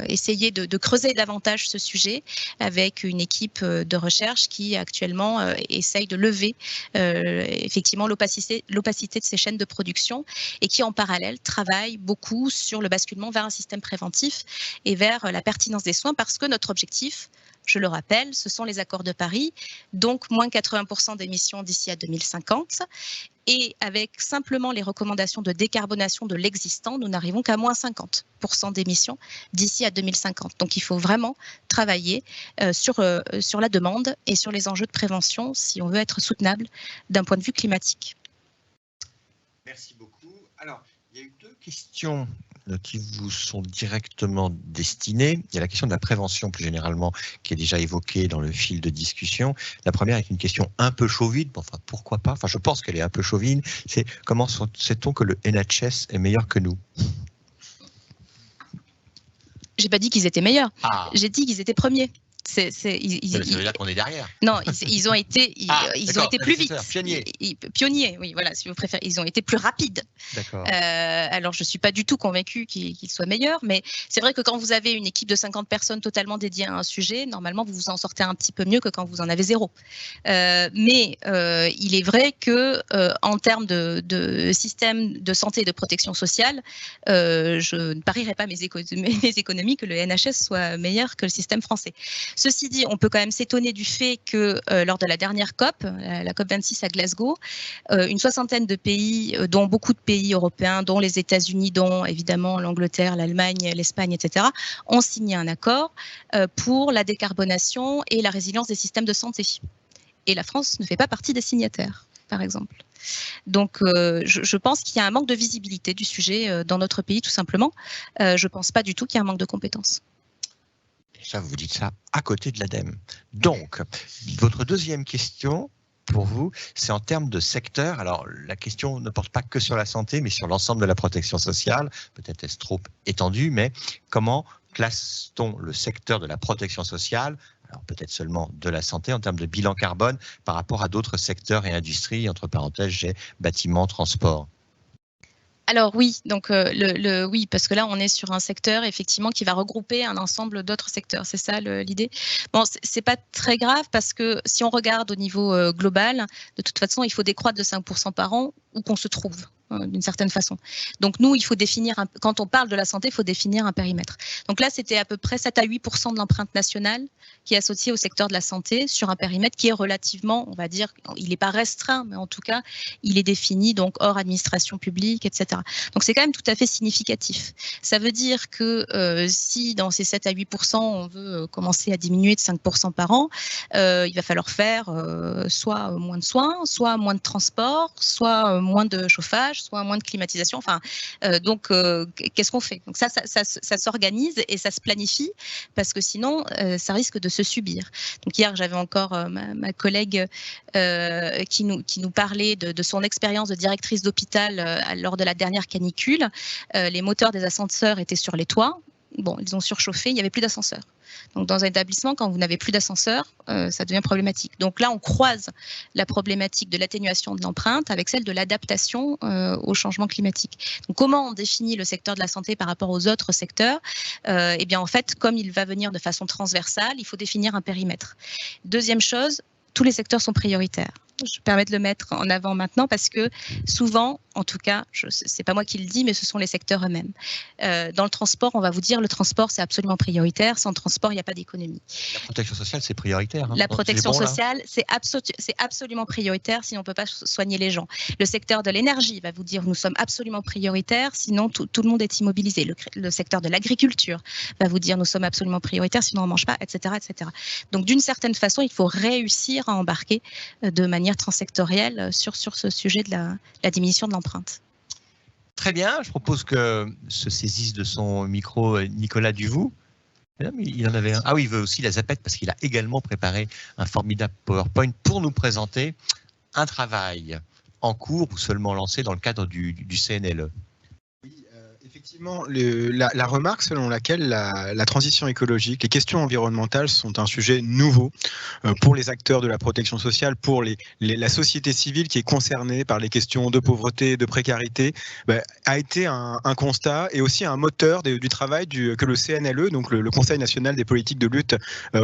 S5: essayer de creuser davantage ce sujet avec une équipe de recherche qui actuellement essaye de lever effectivement l'opacité de ces chaînes de production et qui en parallèle travaille beaucoup sur le basculement vers un système préventif et vers la pertinence des soins, parce que notre objectif, je le rappelle, ce sont les accords de Paris, donc moins 80% d'émissions d'ici à 2050. Et avec simplement les recommandations de décarbonation de l'existant, nous n'arrivons qu'à moins 50% d'émissions d'ici à 2050. Donc il faut vraiment travailler sur la demande et sur les enjeux de prévention si on veut être soutenable d'un point de vue climatique.
S1: Merci beaucoup. Alors, il y a eu 2 questions qui vous sont directement destinées. Il y a la question de la prévention plus généralement qui est déjà évoquée dans le fil de discussion. La première est une question un peu chauvine, enfin pourquoi pas, enfin je pense qu'elle est un peu chauvine, c'est comment sait-on que le NHS est meilleur que nous?
S5: J'ai pas dit qu'ils étaient meilleurs, j'ai dit qu'ils étaient premiers.
S1: Ça veut dire qu'on est derrière.
S5: Non, ils ont été plus vite.
S1: Pionniers,
S5: oui, voilà, si vous préférez. Ils ont été plus rapides.
S1: D'accord.
S5: Alors, je ne suis pas du tout convaincue qu'ils soient meilleurs, mais c'est vrai que quand vous avez une équipe de 50 personnes totalement dédiées à un sujet, normalement, vous vous en sortez un petit peu mieux que quand vous en avez 0. Mais il est vrai que en termes de système de santé et de protection sociale, je ne parierais pas mes économies que le NHS soit meilleur que le système français. Ceci dit, on peut quand même s'étonner du fait que lors de la dernière COP, la COP 26 à Glasgow, une 60aine de pays, dont beaucoup de pays européens, dont les États-Unis, dont évidemment l'Angleterre, l'Allemagne, l'Espagne, etc., ont signé un accord pour la décarbonation et la résilience des systèmes de santé. Et la France ne fait pas partie des signataires, par exemple. Donc, je pense qu'il y a un manque de visibilité du sujet dans notre pays, tout simplement. Je ne pense pas du tout qu'il y a un manque de compétences.
S1: Ça, vous dites ça à côté de l'ADEME. Donc, votre deuxième question pour vous, c'est en termes de secteur. Alors, la question ne porte pas que sur la santé, mais sur l'ensemble de la protection sociale. Peut-être est-ce trop étendu, mais comment classe-t-on le secteur de la protection sociale, alors peut-être seulement de la santé, en termes de bilan carbone par rapport à d'autres secteurs et industries, entre parenthèses, j'ai bâtiment, transport?
S5: Alors oui, donc oui, parce que là on est sur un secteur effectivement qui va regrouper un ensemble d'autres secteurs, c'est ça l'idée. Bon, c'est pas très grave parce que si on regarde au niveau global, de toute façon il faut décroître de 5% par an où qu'on se trouve d'une certaine façon. Donc nous, il faut définir, quand on parle de la santé, il faut définir un périmètre. Donc là, c'était à peu près 7 à 8% de l'empreinte nationale qui est associée au secteur de la santé sur un périmètre qui est relativement, on va dire, il n'est pas restreint, mais en tout cas, il est défini, donc hors administration publique, etc. Donc c'est quand même tout à fait significatif. Ça veut dire que si dans ces 7 à 8%, on veut commencer à diminuer de 5% par an, il va falloir faire soit moins de soins, soit moins de transport, soit moins de chauffage, soit moins de climatisation. Enfin, donc, qu'est-ce qu'on fait? Donc ça s'organise et ça se planifie parce que sinon, ça risque de se subir. Donc hier, j'avais encore ma collègue qui nous parlait de son expérience de directrice d'hôpital lors de la dernière canicule. Les moteurs des ascenseurs étaient sur les toits. Bon, ils ont surchauffé, il n'y avait plus d'ascenseur. Donc, dans un établissement, quand vous n'avez plus d'ascenseur, ça devient problématique. Donc là, on croise la problématique de l'atténuation de l'empreinte avec celle de l'adaptation au changement climatique. Donc, comment on définit le secteur de la santé par rapport aux autres secteurs? Eh bien, en fait, comme il va venir de façon transversale, il faut définir un périmètre. Deuxième chose, tous les secteurs sont prioritaires. Je me permets de le mettre en avant maintenant parce que souvent, en tout cas, c'est pas moi qui le dis, mais ce sont les secteurs eux-mêmes. Dans le transport, on va vous dire le transport, c'est absolument prioritaire. Sans transport, il n'y a pas d'économie.
S1: La protection sociale, c'est prioritaire. Hein.
S5: La protection sociale, c'est absolument prioritaire, sinon on ne peut pas soigner les gens. Le secteur de l'énergie va vous dire nous sommes absolument prioritaires, sinon tout le monde est immobilisé. Le secteur de l'agriculture va vous dire nous sommes absolument prioritaires, sinon on ne mange pas, etc., etc. Donc d'une certaine façon, il faut réussir à embarquer de manière transsectorielle sur ce sujet de la diminution de l'empreinte.
S1: Très bien, je propose que se saisisse de son micro Nicolas Duvou. Il en avait un. Ah oui, il veut aussi la zapette parce qu'il a également préparé un formidable PowerPoint pour nous présenter un travail en cours ou seulement lancé dans le cadre du CNLE.
S4: Effectivement, la remarque selon laquelle la transition écologique, les questions environnementales sont un sujet nouveau pour les acteurs de la protection sociale, pour la société civile qui est concernée par les questions de pauvreté, de précarité, a été un constat et aussi un moteur du travail que le CNLE, donc le Conseil national des politiques de lutte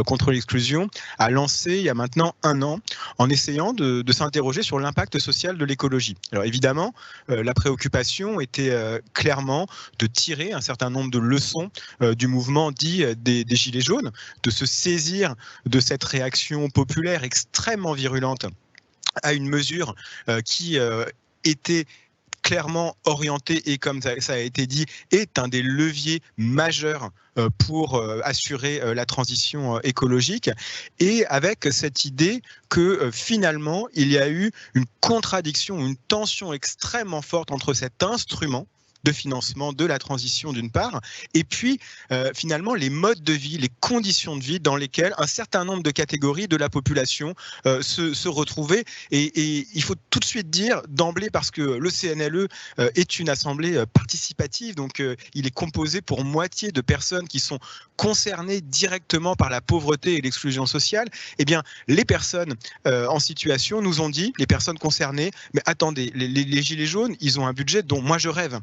S4: contre l'exclusion, a lancé il y a maintenant 1 an en essayant de s'interroger sur l'impact social de l'écologie. Alors évidemment, la préoccupation était clairement de tirer un certain nombre de leçons du mouvement dit des Gilets jaunes, de se saisir de cette réaction populaire extrêmement virulente à une mesure qui était clairement orienté et, comme ça a été dit, est un des leviers majeurs pour assurer la transition écologique, et avec cette idée que finalement il y a eu une contradiction, une tension extrêmement forte entre cet instrument de financement de la transition d'une part, et puis finalement les modes de vie, les conditions de vie dans lesquelles un certain nombre de catégories de la population se retrouvaient. Et il faut tout de suite dire d'emblée, parce que le CNLE est une assemblée participative, donc il est composé pour moitié de personnes qui sont concernées directement par la pauvreté et l'exclusion sociale. Eh bien, les personnes en situation nous ont dit, les personnes concernées, mais attendez, les Gilets jaunes, ils ont un budget dont moi je rêve.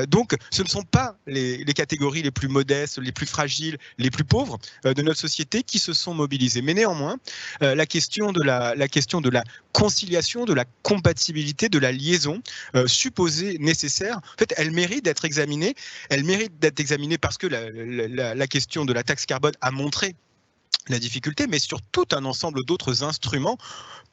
S4: Donc, ce ne sont pas les catégories les plus modestes, les plus fragiles, les plus pauvres de notre société qui se sont mobilisées. Mais néanmoins, la question de la conciliation, de la compatibilité, de la liaison supposée nécessaire, en fait, elle mérite d'être examinée. Elle mérite d'être examinée parce que la question de la taxe carbone a montré la difficulté, mais sur tout un ensemble d'autres instruments.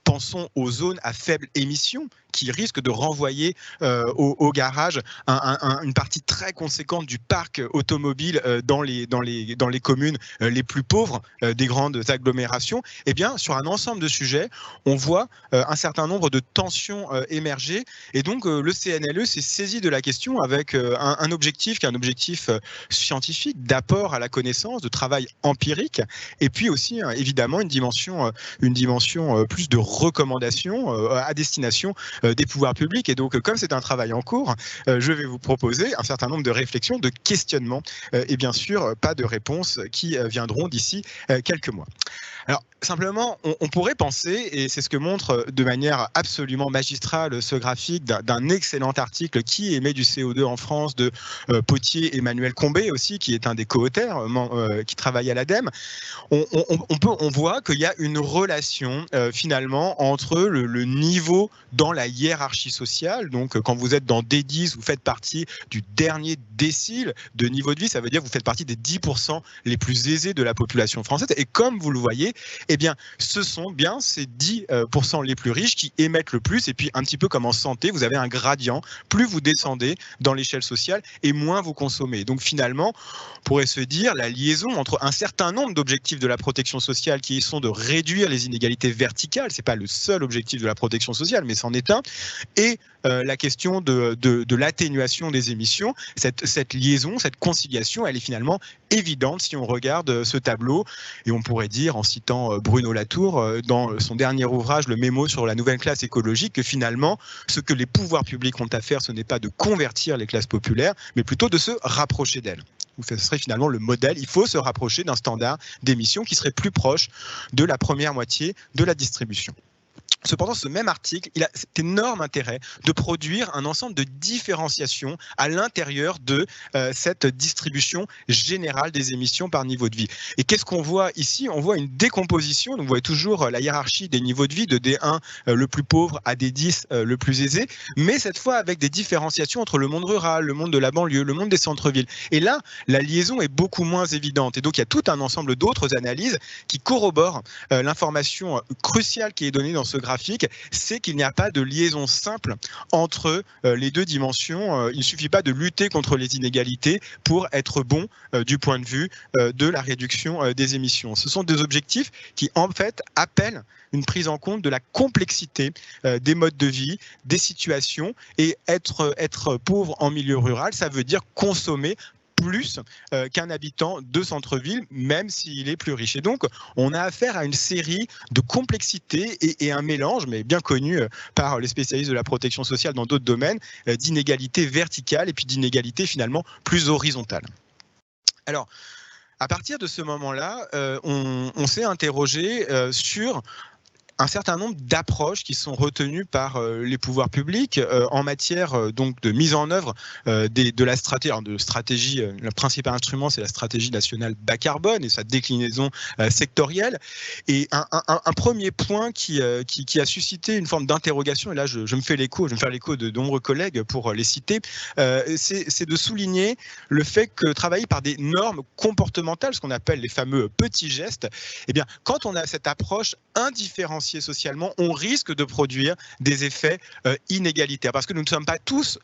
S4: Pensons aux zones à faible émission qui risquent de renvoyer au garage une partie très conséquente du parc automobile dans les communes les plus pauvres des grandes agglomérations. Eh bien, sur un ensemble de sujets, on voit un certain nombre de tensions émerger. Et donc, le CNLE s'est saisi de la question avec un objectif qui est un objectif scientifique, d'apport à la connaissance, de travail empirique, et puis aussi, évidemment, une dimension plus de recommandation à destination des pouvoirs publics. Et donc, comme c'est un travail en cours, je vais vous proposer un certain nombre de réflexions, de questionnements, et bien sûr, pas de réponses qui viendront d'ici quelques mois. Alors, simplement, on pourrait penser, et c'est ce que montre de manière absolument magistrale ce graphique d'un excellent article qui émet du CO2 en France de Potier et Emmanuel Combet aussi, qui est un des co-auteurs, qui travaille à l'ADEME. On voit qu'il y a une relation finalement entre le niveau dans la hiérarchie sociale. Donc, quand vous êtes dans D10, vous faites partie du dernier décile de niveau de vie. Ça veut dire que vous faites partie des 10% les plus aisés de la population française. Et comme vous le voyez, eh bien, ce sont bien ces 10% les plus riches qui émettent le plus. Et puis, un petit peu comme en santé, vous avez un gradient. Plus vous descendez dans l'échelle sociale et moins vous consommez. Donc, finalement, on pourrait se dire la liaison entre un certain nombre d'objectifs de la protection sociale qui sont de réduire les inégalités verticales. Ce n'est pas le seul objectif de la protection sociale, mais c'en est un. Et la question de l'atténuation des émissions, cette liaison, cette conciliation, elle est finalement évidente si on regarde ce tableau. Et on pourrait dire, en citant Bruno Latour, dans son dernier ouvrage, le mémo sur la nouvelle classe écologique, que finalement, ce que les pouvoirs publics ont à faire, ce n'est pas de convertir les classes populaires, mais plutôt de se rapprocher d'elles. Ce serait finalement le modèle. Il faut se rapprocher d'un standard d'émissions qui serait plus proche de la première moitié de la distribution. Cependant, ce même article, il a cet énorme intérêt de produire un ensemble de différenciations à l'intérieur de cette distribution générale des émissions par niveau de vie. Et qu'est-ce qu'on voit ici? On voit une décomposition. Donc, vous voyez toujours la hiérarchie des niveaux de vie de D1 le plus pauvre à D10 le plus aisé, mais cette fois avec des différenciations entre le monde rural, le monde de la banlieue, le monde des centres-villes. Et là, la liaison est beaucoup moins évidente. Et donc, il y a tout un ensemble d'autres analyses qui corroborent l'information cruciale qui est donnée dans ce graphique, c'est qu'il n'y a pas de liaison simple entre les deux dimensions. Il ne suffit pas de lutter contre les inégalités pour être bon du point de vue de la réduction des émissions. Ce sont des objectifs qui, en fait, appellent une prise en compte de la complexité des modes de vie, des situations, et être pauvre en milieu rural, ça veut dire consommer plus qu'un habitant de centre-ville, même s'il est plus riche. Et donc, on a affaire à une série de complexités et un mélange, mais bien connu par les spécialistes de la protection sociale dans d'autres domaines, d'inégalités verticales et puis d'inégalités finalement plus horizontales. Alors, à partir de ce moment-là, on s'est interrogé sur un certain nombre d'approches qui sont retenues par les pouvoirs publics en matière donc de mise en œuvre de la stratégie. Le principal instrument, c'est la stratégie nationale bas carbone et sa déclinaison sectorielle. Et un premier point qui a suscité une forme d'interrogation, et là je me fais l'écho, je vais me faire l'écho de nombreux collègues pour les citer, c'est de souligner le fait que travailler par des normes comportementales, ce qu'on appelle les fameux petits gestes, eh bien, quand on a cette approche indifférenciée socialement, on risque de produire des effets inégalitaires parce que nous ne sommes pas tous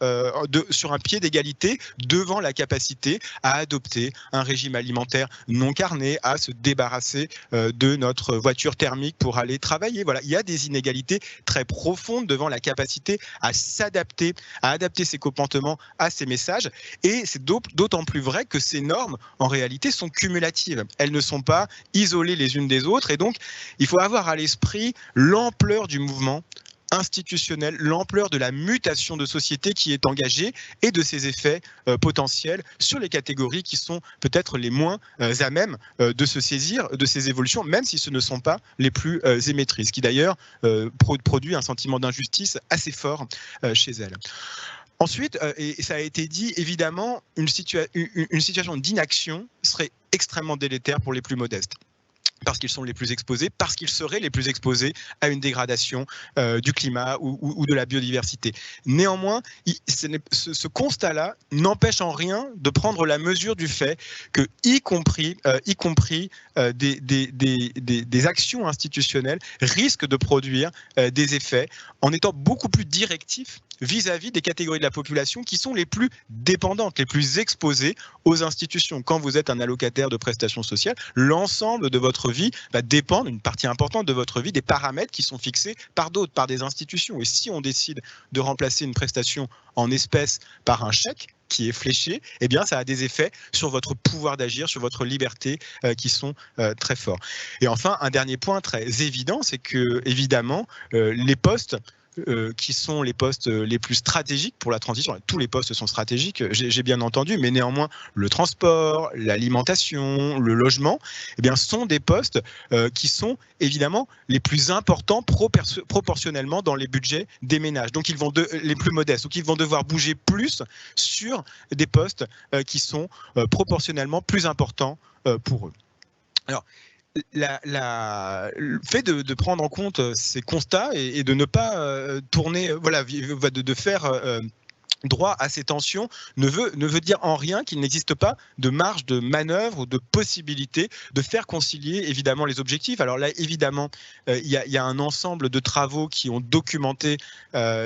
S4: sur un pied d'égalité devant la capacité à adopter un régime alimentaire non carné, à se débarrasser de notre voiture thermique pour aller travailler. Voilà, il y a des inégalités très profondes devant la capacité à s'adapter, à adapter ses comportements à ces messages, et c'est d'autant plus vrai que ces normes en réalité sont cumulatives. Elles ne sont pas isolées les unes des autres, et donc il faut avoir à l'esprit l'ampleur du mouvement institutionnel, l'ampleur de la mutation de société qui est engagée et de ses effets potentiels sur les catégories qui sont peut-être les moins à même de se saisir de ces évolutions, même si ce ne sont pas les plus émettrices, qui d'ailleurs produit un sentiment d'injustice assez fort chez elles. Ensuite, et ça a été dit, évidemment, une situation d'inaction serait extrêmement délétère pour les plus modestes, parce qu'ils sont les plus exposés, parce qu'ils seraient les plus exposés à une dégradation du climat ou de la biodiversité. Néanmoins, ce constat-là n'empêche en rien de prendre la mesure du fait que, y compris des actions institutionnelles risquent de produire des effets en étant beaucoup plus directifs vis-à-vis des catégories de la population qui sont les plus dépendantes, les plus exposées aux institutions. Quand vous êtes un allocataire de prestations sociales, l'ensemble de votre vie va dépendre, une partie importante de votre vie, des paramètres qui sont fixés par d'autres, par des institutions. Et si on décide de remplacer une prestation en espèces par un chèque qui est fléché, eh bien ça a des effets sur votre pouvoir d'agir, sur votre liberté qui sont très forts. Et enfin, un dernier point très évident, c'est que évidemment les postes qui sont les postes les plus stratégiques pour la transition. Tous les postes sont stratégiques, j'ai bien entendu, mais néanmoins, le transport, l'alimentation, le logement, eh bien, sont des postes qui sont évidemment les plus importants proportionnellement dans les budgets des ménages. Donc, ils vont les plus modestes. Donc, ils vont devoir bouger plus sur des postes qui sont proportionnellement plus importants pour eux. Alors, le fait de prendre en compte ces constats et de ne pas tourner, voilà, de faire droit à ces tensions ne veut dire en rien qu'il n'existe pas de marge de manœuvre ou de possibilité de faire concilier évidemment les objectifs. Alors là, évidemment, il y a un ensemble de travaux qui ont documenté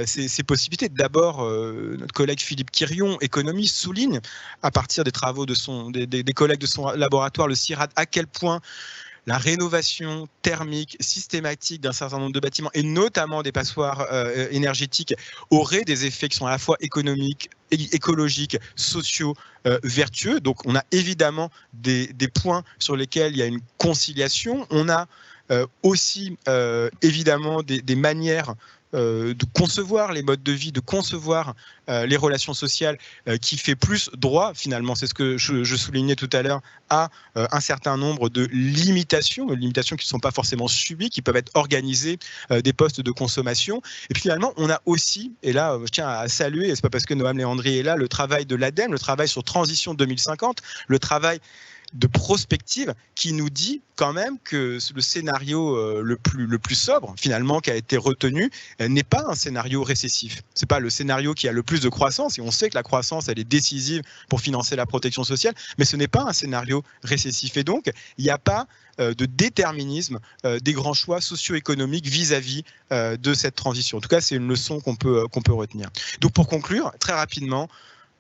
S4: ces possibilités. D'abord, notre collègue Philippe Quirion, économiste, souligne à partir des travaux des collègues de son laboratoire, le CIRAD, à quel point la rénovation thermique systématique d'un certain nombre de bâtiments, et notamment des passoires énergétiques, aurait des effets qui sont à la fois économiques, écologiques, sociaux, vertueux. Donc on a évidemment des points sur lesquels il y a une conciliation. On a aussi évidemment des manières de concevoir les modes de vie, de concevoir les relations sociales qui fait plus droit, finalement, c'est ce que je soulignais tout à l'heure, à un certain nombre de limitations qui ne sont pas forcément subies, qui peuvent être organisées, des postes de consommation. Et puis finalement, on a aussi, et là je tiens à saluer, et c'est pas parce que Noam Léandri est là, le travail de l'ADEME, le travail sur Transition 2050, le travail de prospective qui nous dit quand même que le scénario le plus sobre, finalement, qui a été retenu, n'est pas un scénario récessif. Ce n'est pas le scénario qui a le plus de croissance, et on sait que la croissance, elle est décisive pour financer la protection sociale, mais ce n'est pas un scénario récessif. Et donc, il n'y a pas de déterminisme des grands choix socio-économiques vis-à-vis de cette transition. En tout cas, c'est une leçon qu'on peut retenir. Donc, pour conclure, très rapidement,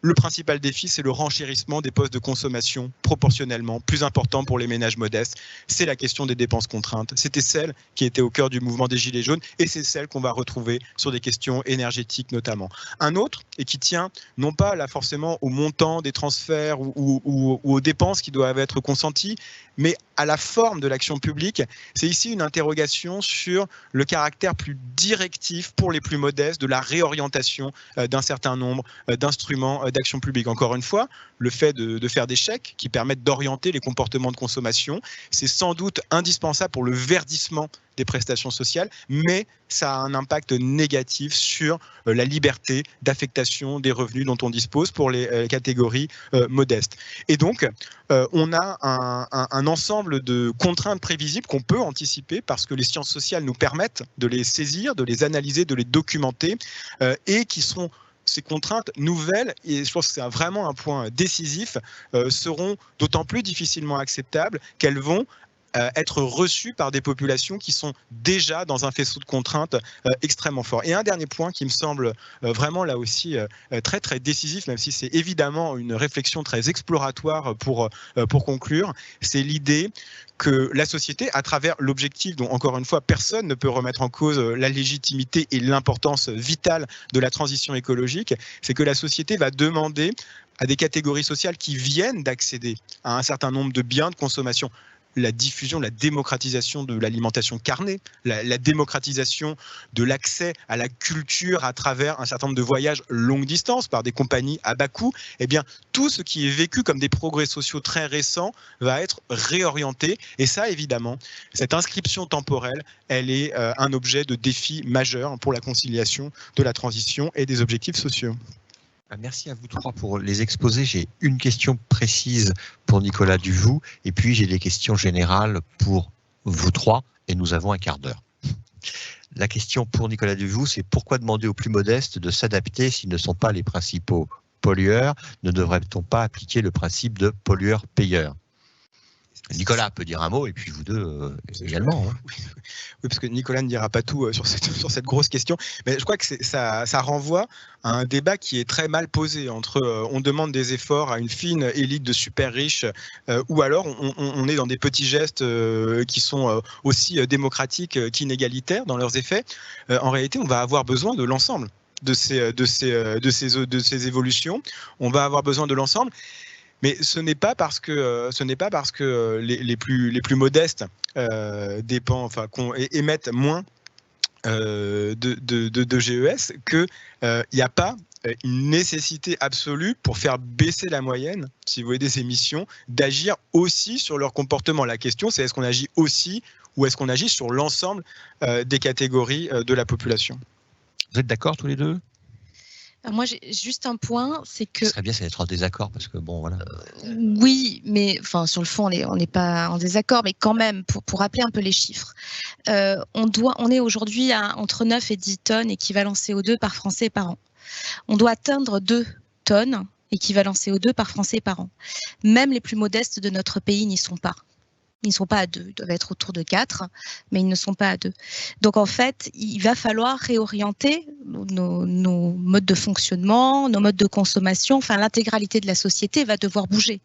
S4: le principal défi, c'est le renchérissement des postes de consommation proportionnellement plus important pour les ménages modestes. C'est la question des dépenses contraintes. C'était celle qui était au cœur du mouvement des Gilets jaunes et c'est celle qu'on va retrouver sur des questions énergétiques notamment. Un autre, et qui tient non pas là forcément au montant des transferts ou aux dépenses qui doivent être consenties, mais à la forme de l'action publique, c'est ici une interrogation sur le caractère plus directif pour les plus modestes de la réorientation d'un certain nombre d'instruments d'action publique. Encore une fois, le fait de faire des chèques qui permettent d'orienter les comportements de consommation, c'est sans doute indispensable pour le verdissement des prestations sociales, mais ça a un impact négatif sur la liberté d'affectation des revenus dont on dispose pour les catégories modestes. Et donc, on a un ensemble de contraintes prévisibles qu'on peut anticiper parce que les sciences sociales nous permettent de les saisir, de les analyser, de les documenter et qui seront ces contraintes nouvelles, et je pense que c'est vraiment un point décisif, seront d'autant plus difficilement acceptables qu'elles vont être reçues par des populations qui sont déjà dans un faisceau de contraintes extrêmement fort. Et un dernier point qui me semble vraiment là aussi très très décisif, même si c'est évidemment une réflexion très exploratoire pour conclure, c'est l'idée que la société, à travers l'objectif dont, encore une fois, personne ne peut remettre en cause la légitimité et l'importance vitale de la transition écologique, c'est que la société va demander à des catégories sociales qui viennent d'accéder à un certain nombre de biens de consommation, la diffusion, la démocratisation de l'alimentation carnée, la démocratisation de l'accès à la culture à travers un certain nombre de voyages longue distance par des compagnies à bas coût, eh bien, tout ce qui est vécu comme des progrès sociaux très récents va être réorienté. Et ça, évidemment, cette inscription temporelle, elle est un objet de défi majeur pour la conciliation de la transition et des objectifs sociaux.
S1: Merci à vous trois pour les exposés. J'ai une question précise pour Nicolas Duvou et puis j'ai des questions générales pour vous trois et nous avons un quart d'heure. La question pour Nicolas Duvou, c'est pourquoi demander aux plus modestes de s'adapter s'ils ne sont pas les principaux pollueurs? Ne devrait-on pas appliquer le principe de pollueur-payeur? Nicolas peut dire un mot et puis vous deux également. Hein.
S4: Oui, parce que Nicolas ne dira pas tout sur cette grosse question, mais je crois que ça renvoie à un débat qui est très mal posé entre on demande des efforts à une fine élite de super riches ou alors on est dans des petits gestes qui sont aussi démocratiques qu'inégalitaires dans leurs effets. En réalité, on va avoir besoin de l'ensemble de ces évolutions. On va avoir besoin de l'ensemble. Mais ce n'est pas parce que les plus modestes émettent moins de GES qu'il n'y a pas une nécessité absolue pour faire baisser la moyenne, si vous voulez, des émissions, d'agir aussi sur leur comportement. La question, c'est est-ce qu'on agit aussi ou est-ce qu'on agit sur l'ensemble des catégories de la population?
S1: Vous êtes d'accord tous les deux?
S5: Alors moi, j'ai juste un point, c'est que...
S1: Ce serait bien, c'est d'être en désaccord, parce que bon, voilà.
S5: Oui, mais enfin, sur le fond, on n'est pas en désaccord, mais quand même, pour rappeler un peu les chiffres, on est aujourd'hui à entre 9 et 10 tonnes équivalent CO2 par Français et par an. On doit atteindre 2 tonnes équivalent CO2 par Français et par an. Même les plus modestes de notre pays n'y sont pas. Ils ne sont pas à 2, ils doivent être autour de 4, mais ils ne sont pas à 2. Donc en fait, il va falloir réorienter nos modes de fonctionnement, nos modes de consommation, enfin l'intégralité de la société va devoir bouger.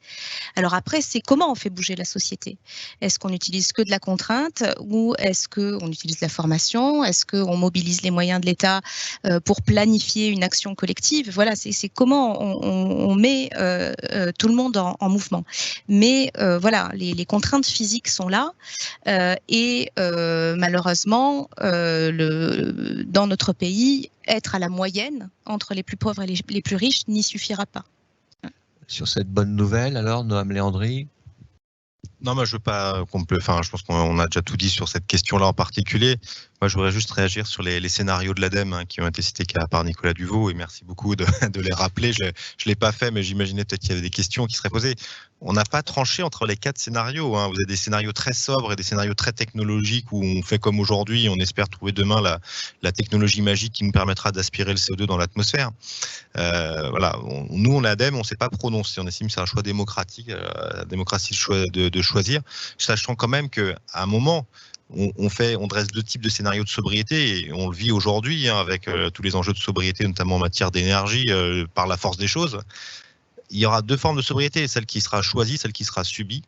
S5: Alors après, c'est comment on fait bouger la société? Est-ce qu'on utilise que de la contrainte ou est-ce qu'on utilise de la formation? Est-ce qu'on mobilise les moyens de l'État pour planifier une action collective? Voilà, c'est comment on met tout le monde en mouvement. Mais voilà, les contraintes physiques sont là et malheureusement, dans notre pays, être à la moyenne entre les plus pauvres et les plus riches n'y suffira pas.
S1: Sur cette bonne nouvelle, alors, Noam Léandri?
S2: Non, moi je veux pas enfin, je pense qu'on a déjà tout dit sur cette question-là en particulier. Moi, je voudrais juste réagir sur les scénarios de l'ADEME qui ont été cités par Nicolas Duvaux, et merci beaucoup de les rappeler. Je l'ai pas fait, mais j'imaginais peut-être qu'il y avait des questions qui seraient posées. On n'a pas tranché entre les 4 scénarios. Vous avez des scénarios très sobres et des scénarios très technologiques où on fait comme aujourd'hui. On espère trouver demain la technologie magique qui nous permettra d'aspirer le CO2 dans l'atmosphère. Voilà. Nous, on l'ADEME, on ne s'est pas prononcé. On estime que c'est un choix démocratique, la démocratie de choisir, sachant quand même qu'à un moment, on dresse 2 types de scénarios de sobriété et on le vit aujourd'hui avec tous les enjeux de sobriété, notamment en matière d'énergie, par la force des choses. Il y aura 2 formes de sobriété, celle qui sera choisie, celle qui sera subie.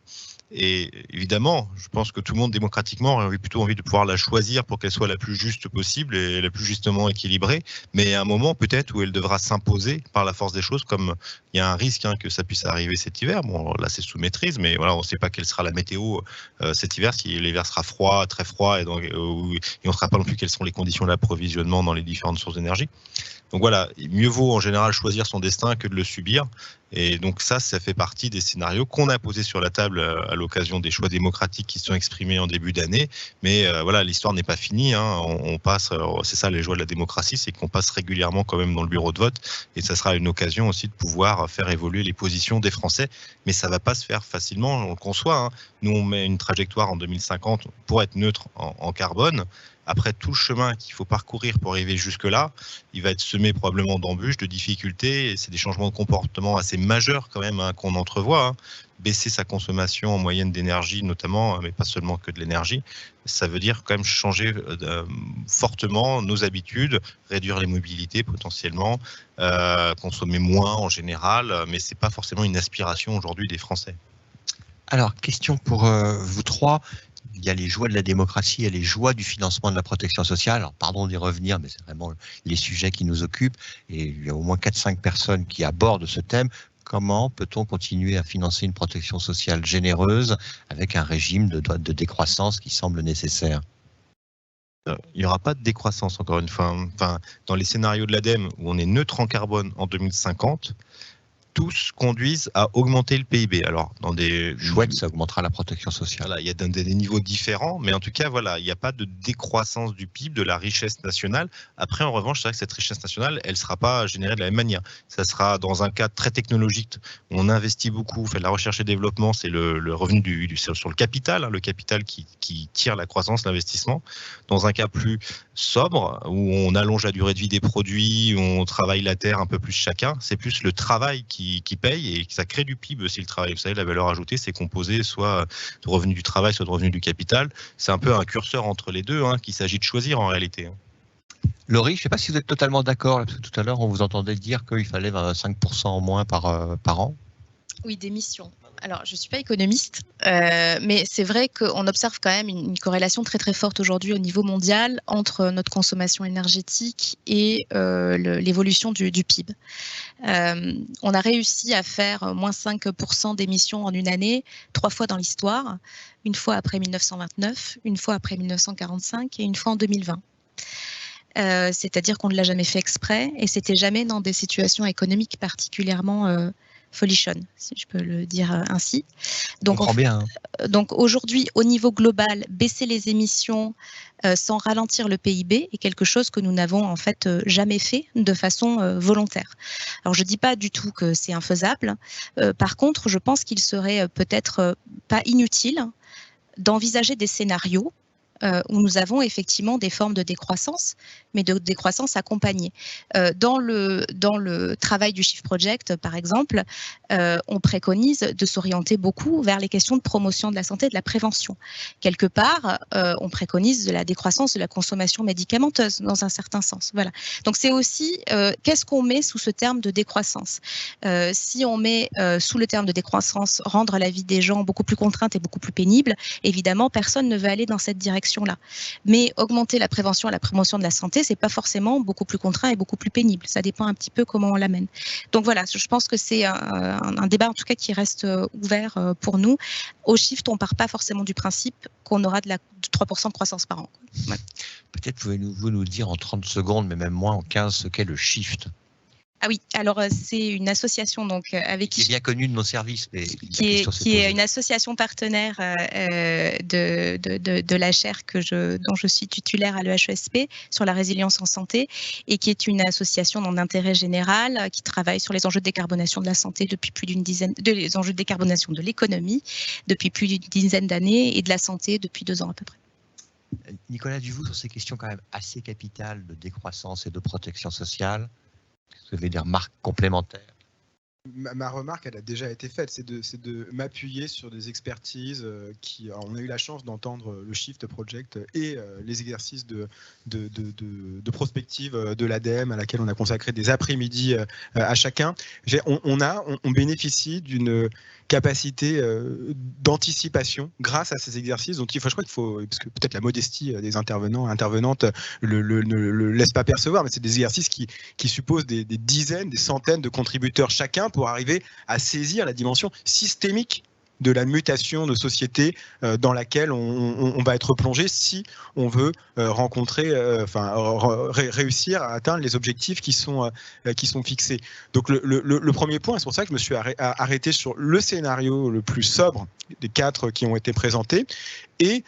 S2: Et évidemment, je pense que tout le monde démocratiquement aurait plutôt envie de pouvoir la choisir pour qu'elle soit la plus juste possible et la plus justement équilibrée. Mais à un moment peut-être où elle devra s'imposer par la force des choses, comme il y a un risque que ça puisse arriver cet hiver. Bon, là c'est sous maîtrise, mais voilà, on ne sait pas quelle sera la météo cet hiver, si l'hiver sera froid, très froid, et on ne saura pas non plus quelles sont les conditions d'approvisionnement dans les différentes sources d'énergie. Donc voilà, mieux vaut en général choisir son destin que de le subir. Et donc ça fait partie des scénarios qu'on a posés sur la table à l'occasion des choix démocratiques qui se sont exprimés en début d'année. Mais voilà, l'histoire n'est pas finie. On passe, c'est ça les joies de la démocratie, c'est qu'on passe régulièrement quand même dans le bureau de vote. Et ça sera une occasion aussi de pouvoir faire évoluer les positions des Français. Mais ça ne va pas se faire facilement, on le conçoit. Nous, on met une trajectoire en 2050 pour être neutre en carbone. Après, tout le chemin qu'il faut parcourir pour arriver jusque-là, il va être semé probablement d'embûches, de difficultés. Et c'est des changements de comportement assez majeurs quand même qu'on entrevoit. Baisser sa consommation en moyenne d'énergie notamment, mais pas seulement que de l'énergie. Ça veut dire quand même changer fortement nos habitudes, réduire les mobilités potentiellement, consommer moins en général, mais ce n'est pas forcément une aspiration aujourd'hui des Français.
S1: Alors, question pour vous trois. Il y a les joies de la démocratie et les joies du financement de la protection sociale. Alors, pardon d'y revenir, mais c'est vraiment les sujets qui nous occupent. Et il y a au moins 4-5 personnes qui abordent ce thème. Comment peut-on continuer à financer une protection sociale généreuse avec un régime de décroissance qui semble nécessaire?
S2: Il n'y aura pas de décroissance, encore une fois. Enfin, dans les scénarios de l'ADEME, où on est neutre en carbone en 2050, tous conduisent à augmenter le PIB. Alors, dans des
S1: chouettes, ça augmentera la protection sociale.
S2: Voilà, il y a des niveaux différents, mais en tout cas, voilà, il n'y a pas de décroissance du PIB, de la richesse nationale. Après, en revanche, c'est vrai que cette richesse nationale, elle ne sera pas générée de la même manière. Ça sera dans un cadre très technologique, où on investit beaucoup, on fait de la recherche et développement, c'est le revenu sur le capital, le capital qui tire la croissance, l'investissement. Dans un cas plus sobre, où on allonge la durée de vie des produits, où on travaille la terre un peu plus chacun, c'est plus le travail qui paye et ça crée du PIB aussi le travail. Vous savez, la valeur ajoutée, c'est composé soit de revenus du travail, soit de revenus du capital. C'est un peu un curseur entre les deux qu'il s'agit de choisir en réalité.
S1: Laurie, je ne sais pas si vous êtes totalement d'accord, parce que tout à l'heure, on vous entendait dire qu'il fallait 5% en moins par an.
S5: Oui, d'émissions. Alors, je ne suis pas économiste, mais c'est vrai qu'on observe quand même une corrélation très très forte aujourd'hui au niveau mondial entre notre consommation énergétique et l'évolution du PIB. On a réussi à faire moins 5% d'émissions en une année, 3 fois dans l'histoire, une fois après 1929, une fois après 1945 et une fois en 2020. C'est-à-dire qu'on ne l'a jamais fait exprès et c'était jamais dans des situations économiques particulièrement folichonnes, si je peux le dire ainsi. Donc, donc aujourd'hui, au niveau global, baisser les émissions sans ralentir le PIB est quelque chose que nous n'avons en fait jamais fait de façon volontaire. Alors je ne dis pas du tout que c'est infaisable. Par contre, je pense qu'il serait peut-être pas inutile d'envisager des scénarios où nous avons effectivement des formes de décroissance, mais de décroissance accompagnée. Dans le travail du Shift Project, par exemple, on préconise de s'orienter beaucoup vers les questions de promotion de la santé et de la prévention. Quelque part, on préconise de la décroissance de la consommation médicamenteuse, dans un certain sens. Voilà. Donc c'est aussi, qu'est-ce qu'on met sous ce terme de décroissance? Si on met sous le terme de décroissance, rendre la vie des gens beaucoup plus contrainte et beaucoup plus pénible, évidemment, personne ne veut aller dans cette direction. Là. Mais augmenter la prévention et la promotion de la santé, c'est pas forcément beaucoup plus contraint et beaucoup plus pénible. Ça dépend un petit peu comment on l'amène. Donc voilà, je pense que c'est un débat en tout cas qui reste ouvert pour nous. Au Shift, on part pas forcément du principe qu'on aura de 3% de croissance par an. Ouais.
S1: Peut-être pouvez-vous nous dire en 30 secondes, mais même moins en 15, ce qu'est le Shift?
S5: Ah oui, alors c'est une association donc avec
S1: qui est bien connue de nos services, mais
S5: qui est une association partenaire de la chaire dont je suis titulaire à l'EHESP sur la résilience en santé et qui est une association d'intérêt général qui travaille sur les enjeux de décarbonation de la santé depuis plus d'une dizaine, les enjeux de décarbonation de l'économie depuis plus d'une dizaine d'années et de la santé depuis 2 ans à peu près.
S1: Nicolas Duvaux, sur ces questions quand même assez capitales de décroissance et de protection sociale, vous avez des remarques complémentaires?
S4: Ma remarque, elle a déjà été faite, c'est de m'appuyer sur des expertises on a eu la chance d'entendre le Shift Project et les exercices de prospective de l'ADEME à laquelle on a consacré des après-midi à chacun. On bénéficie d'une capacité d'anticipation grâce à ces exercices. Donc, je crois qu'il faut, parce que peut-être la modestie des intervenants et intervenantes le laisse pas percevoir, mais c'est des exercices qui supposent des dizaines, des centaines de contributeurs chacun pour arriver à saisir la dimension systémique de la mutation de société dans laquelle on va être plongé si on veut réussir à atteindre les objectifs qui sont fixés. Donc le premier point, c'est pour ça que je me suis arrêté sur le scénario le plus sobre des 4 qui ont été présentés et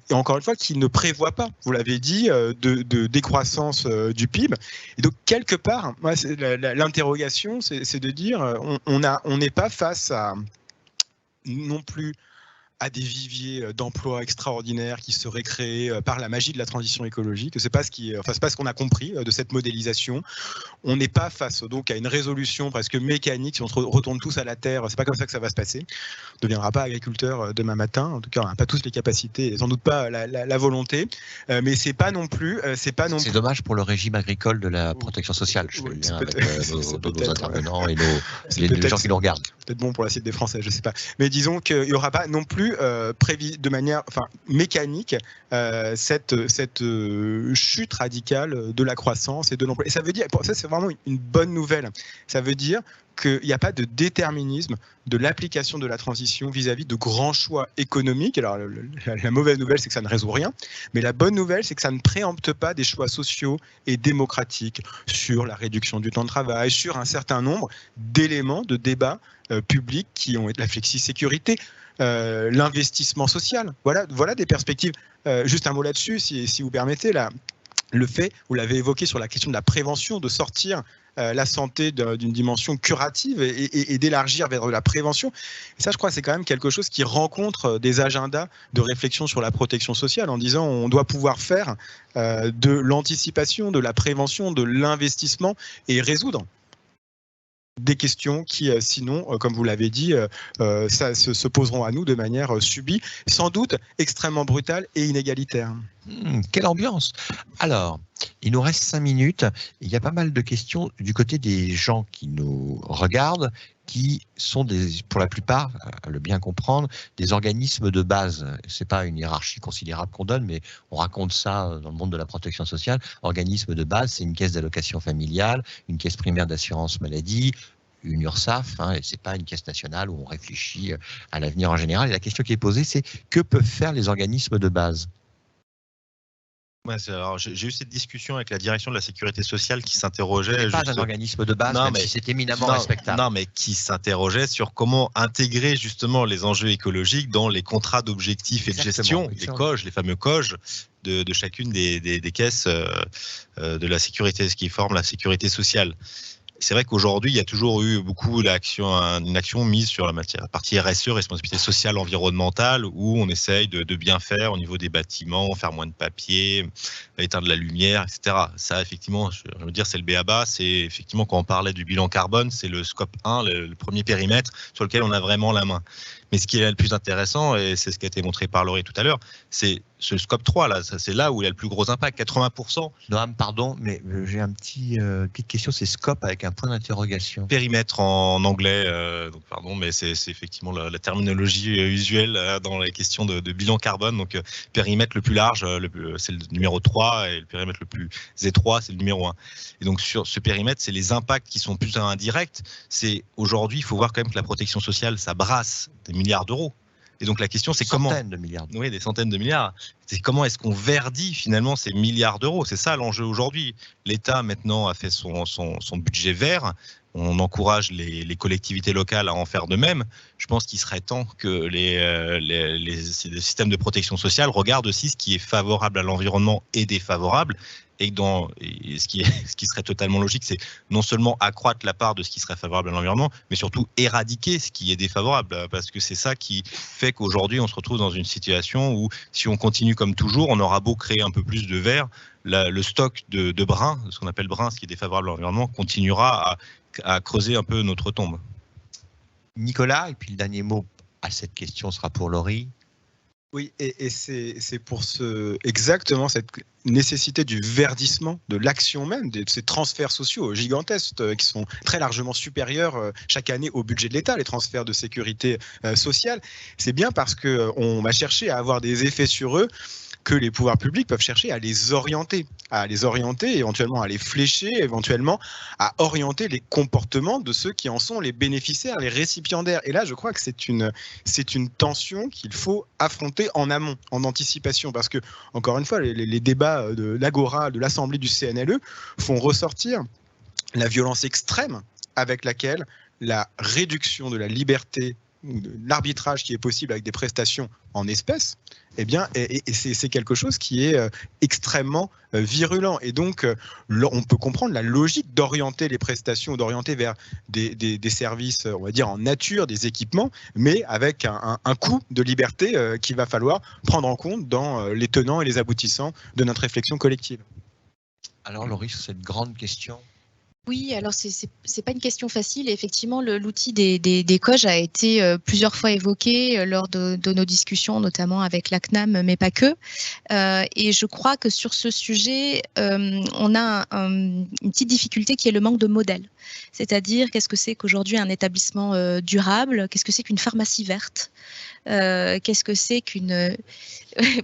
S4: encore une fois qui ne prévoit pas, vous l'avez dit, de décroissance du PIB. Et donc quelque part, l'interrogation, c'est de dire on n'est pas face à non plus à des viviers d'emplois extraordinaires qui seraient créés par la magie de la transition écologique. C'est pas ce qu'on a compris de cette modélisation. On n'est pas face donc à une résolution presque mécanique. Si on se retourne tous à la terre, c'est pas comme ça que ça va se passer. On ne deviendra pas agriculteur demain matin. En tout cas, on n'a pas tous les capacités, et sans doute pas la volonté. Mais c'est pas non plus. C'est
S1: dommage pour le régime agricole de la protection sociale. Je fais le lien avec nos intervenants et les gens qui nous regardent.
S4: Peut-être bon pour l'assiette des Français, je sais pas. Mais disons qu'il n'y aura pas non plus de manière mécanique cette chute radicale de la croissance et de l'emploi. Et ça veut dire, ça c'est vraiment une bonne nouvelle, ça veut dire qu'il n'y a pas de déterminisme de l'application de la transition vis-à-vis de grands choix économiques. Alors la mauvaise nouvelle, c'est que ça ne résout rien, mais la bonne nouvelle, c'est que ça ne préempte pas des choix sociaux et démocratiques sur la réduction du temps de travail, sur un certain nombre d'éléments de débat public qui ont été la flexi-sécurité, l'investissement social. Voilà des perspectives. Juste un mot là-dessus, si vous permettez, le fait, vous l'avez évoqué sur la question de la prévention, de sortir la santé d'une dimension curative et d'élargir vers la prévention. Et ça, je crois, c'est quand même quelque chose qui rencontre des agendas de réflexion sur la protection sociale en disant on doit pouvoir faire de l'anticipation, de la prévention, de l'investissement et résoudre des questions qui, sinon, comme vous l'avez dit, se poseront à nous de manière subie, sans doute extrêmement brutale et inégalitaire.
S1: Quelle ambiance! Alors, il nous reste 5 minutes. Il y a pas mal de questions du côté des gens qui nous regardent, qui sont pour la plupart, à le bien comprendre, des organismes de base. Ce n'est pas une hiérarchie considérable qu'on donne, mais on raconte ça dans le monde de la protection sociale. Organisme de base, c'est une caisse d'allocation familiale, une caisse primaire d'assurance maladie, une URSSAF, et ce n'est pas une caisse nationale où on réfléchit à l'avenir en général. Et la question qui est posée, c'est que peuvent faire les organismes de base?
S2: Ouais, j'ai eu cette discussion avec la direction de la sécurité sociale qui s'interrogeait.
S1: Pas un organisme de base, même si c'est éminemment respectable.
S2: Non, mais qui s'interrogeait sur comment intégrer justement les enjeux écologiques dans les contrats d'objectifs et de gestion, les COG, les fameux COG de chacune des caisses de la sécurité, ce qui forme la sécurité sociale. C'est vrai qu'aujourd'hui, il y a toujours eu beaucoup une action mise sur la partie RSE, responsabilité sociale environnementale, où on essaye de bien faire au niveau des bâtiments, faire moins de papier, éteindre la lumière, etc. Ça, effectivement, je veux dire, c'est le b.a.-ba. C'est effectivement, quand on parlait du bilan carbone, c'est le scope 1, le premier périmètre sur lequel on a vraiment la main. Mais ce qui est le plus intéressant, et c'est ce qui a été montré par Laurie tout à l'heure, c'est ce scope 3, là, c'est là où il y a le plus gros impact, 80%.
S1: Noam, pardon, mais j'ai petite question, c'est scope avec un point d'interrogation.
S2: Périmètre en anglais, donc pardon, mais c'est effectivement la terminologie usuelle dans les questions de bilan carbone. Donc périmètre le plus large, c'est le numéro 3, et le périmètre le plus étroit, c'est le numéro 1. Et donc sur ce périmètre, c'est les impacts qui sont plus indirects. C'est aujourd'hui, il faut voir quand même que la protection sociale, ça brasse des milliards d'euros. Et donc la question, c'est comment…
S1: Centaines de milliards.
S2: Oui, des centaines de milliards. C'est comment est-ce qu'on verdit finalement ces milliards d'euros. C'est ça l'enjeu aujourd'hui. L'État maintenant a fait son budget vert. On encourage les collectivités locales à en faire de même. Je pense qu'il serait temps que les systèmes de protection sociale regardent aussi ce qui est favorable à l'environnement et défavorable. Et ce qui serait totalement logique, c'est non seulement accroître la part de ce qui serait favorable à l'environnement, mais surtout éradiquer ce qui est défavorable. Parce que c'est ça qui fait qu'aujourd'hui, on se retrouve dans une situation où, si on continue comme toujours, on aura beau créer un peu plus de verre, le stock de brins, ce qu'on appelle brins, ce qui est défavorable à l'environnement, continuera à creuser un peu notre tombe.
S1: Nicolas, et puis le dernier mot à cette question sera pour Laurie.
S4: Oui, et c'est pour exactement cette nécessité du verdissement, de l'action même, de ces transferts sociaux gigantesques qui sont très largement supérieurs chaque année au budget de l'État, les transferts de sécurité sociale. C'est bien parce qu'on va chercher à avoir des effets sur eux que les pouvoirs publics peuvent chercher à les orienter, éventuellement à les flécher, éventuellement à orienter les comportements de ceux qui en sont les bénéficiaires, les récipiendaires. Et là, je crois que c'est une tension qu'il faut affronter en amont, en anticipation, parce que, encore une fois, les débats de l'Agora, de l'Assemblée du CNLE font ressortir la violence extrême avec laquelle la réduction de la liberté, de l'arbitrage qui est possible avec des prestations en espèces, eh bien, et c'est quelque chose qui est extrêmement virulent. Et donc, on peut comprendre la logique d'orienter les prestations, d'orienter vers des services, on va dire, en nature, des équipements, mais avec un coût de liberté qu'il va falloir prendre en compte dans les tenants et les aboutissants de notre réflexion collective.
S1: Alors, Laurie, sur cette grande question.
S3: Oui, alors c'est pas une question facile. Et effectivement, l'outil des COG a été plusieurs fois évoqué lors de nos discussions, notamment avec la CNAM, mais pas que. Et je crois que sur ce sujet, on a une petite difficulté qui est le manque de modèles. C'est-à-dire, qu'est-ce que c'est qu'aujourd'hui un établissement durable? Qu'est-ce que c'est qu'une pharmacie verte? Qu'est-ce que c'est qu'une…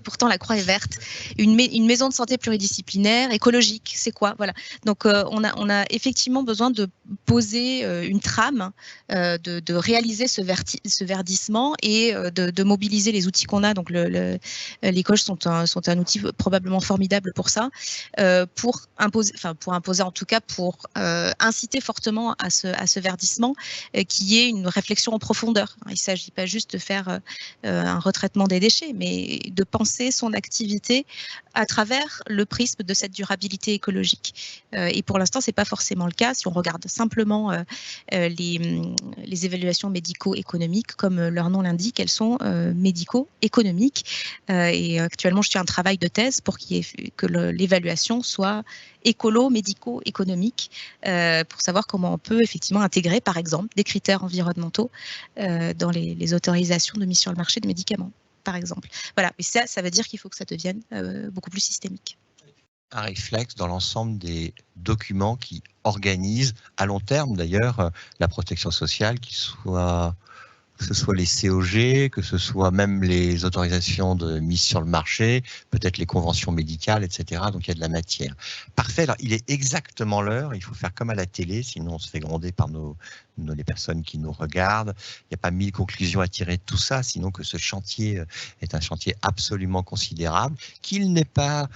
S3: Pourtant, la croix est verte. Une maison de santé pluridisciplinaire, écologique, c'est quoi? Voilà. Donc, on a effectivement besoin de poser une trame, de réaliser ce verdissement et de mobiliser les outils qu'on a. Donc, les COG sont un outil probablement formidable pour ça, pour imposer en tout cas, pour inciter fortement à ce verdissement qui est une réflexion en profondeur. Il ne s'agit pas juste de faire un retraitement des déchets, mais de penser son activité à travers le prisme de cette durabilité écologique. Et pour l'instant, ce n'est pas forcément le cas. Si on regarde simplement les évaluations médico-économiques, comme leur nom l'indique, elles sont médico-économiques. Et actuellement, je suis un travail de thèse pour que l'évaluation soit écolo-médico-économique, pour savoir comment on peut effectivement intégrer, par exemple, des critères environnementaux dans les autorisations de mise sur le marché de médicaments, par exemple. Voilà, mais ça veut dire qu'il faut que ça devienne beaucoup plus systémique.
S1: Un réflexe dans l'ensemble des documents qui organisent, à long terme d'ailleurs, la protection sociale, qui soit que ce soit les COG, que ce soit même les autorisations de mise sur le marché, peut-être les conventions médicales, etc. Donc il y a de la matière. Parfait, alors il est exactement l'heure, il faut faire comme à la télé, sinon on se fait gronder par les personnes qui nous regardent. Il n'y a pas 1000 conclusions à tirer de tout ça, sinon que ce chantier est un chantier absolument considérable, qu'il n'est pas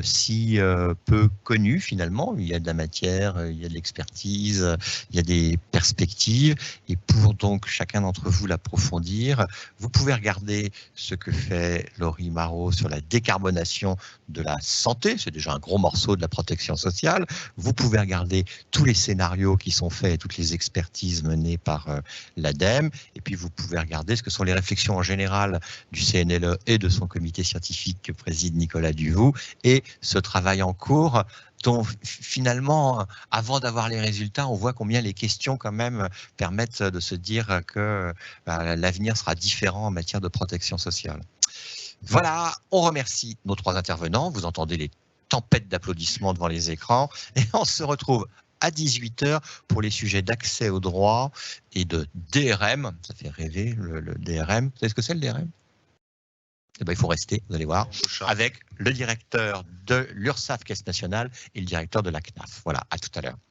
S1: si peu connu finalement. Il y a de la matière, il y a de l'expertise, il y a des perspectives, et pour donc chacun d'entre vous l'approfondir, vous pouvez regarder ce que fait Laurie Marot sur la décarbonation de la santé, c'est déjà un gros morceau de la protection sociale. Vous pouvez regarder tous les scénarios qui sont faits et toutes les expertises menées par l'ADEME, et puis vous pouvez regarder ce que sont les réflexions en général du CNLE et de son comité scientifique que préside Nicolas Duvaux, et ce travail en cours dont finalement, avant d'avoir les résultats, on voit combien les questions quand même permettent de se dire que l'avenir sera différent en matière de protection sociale. Voilà, on remercie nos 3 intervenants. Vous entendez les tempêtes d'applaudissements devant les écrans, et on se retrouve à 18 h pour les sujets d'accès aux droits et de DRM. Ça fait rêver le DRM. Vous savez ce que c'est le DRM? Eh ben, il faut rester, vous allez voir, avec le directeur de l'URSSAF Caisse nationale et le directeur de la CNAF. Voilà, à tout à l'heure.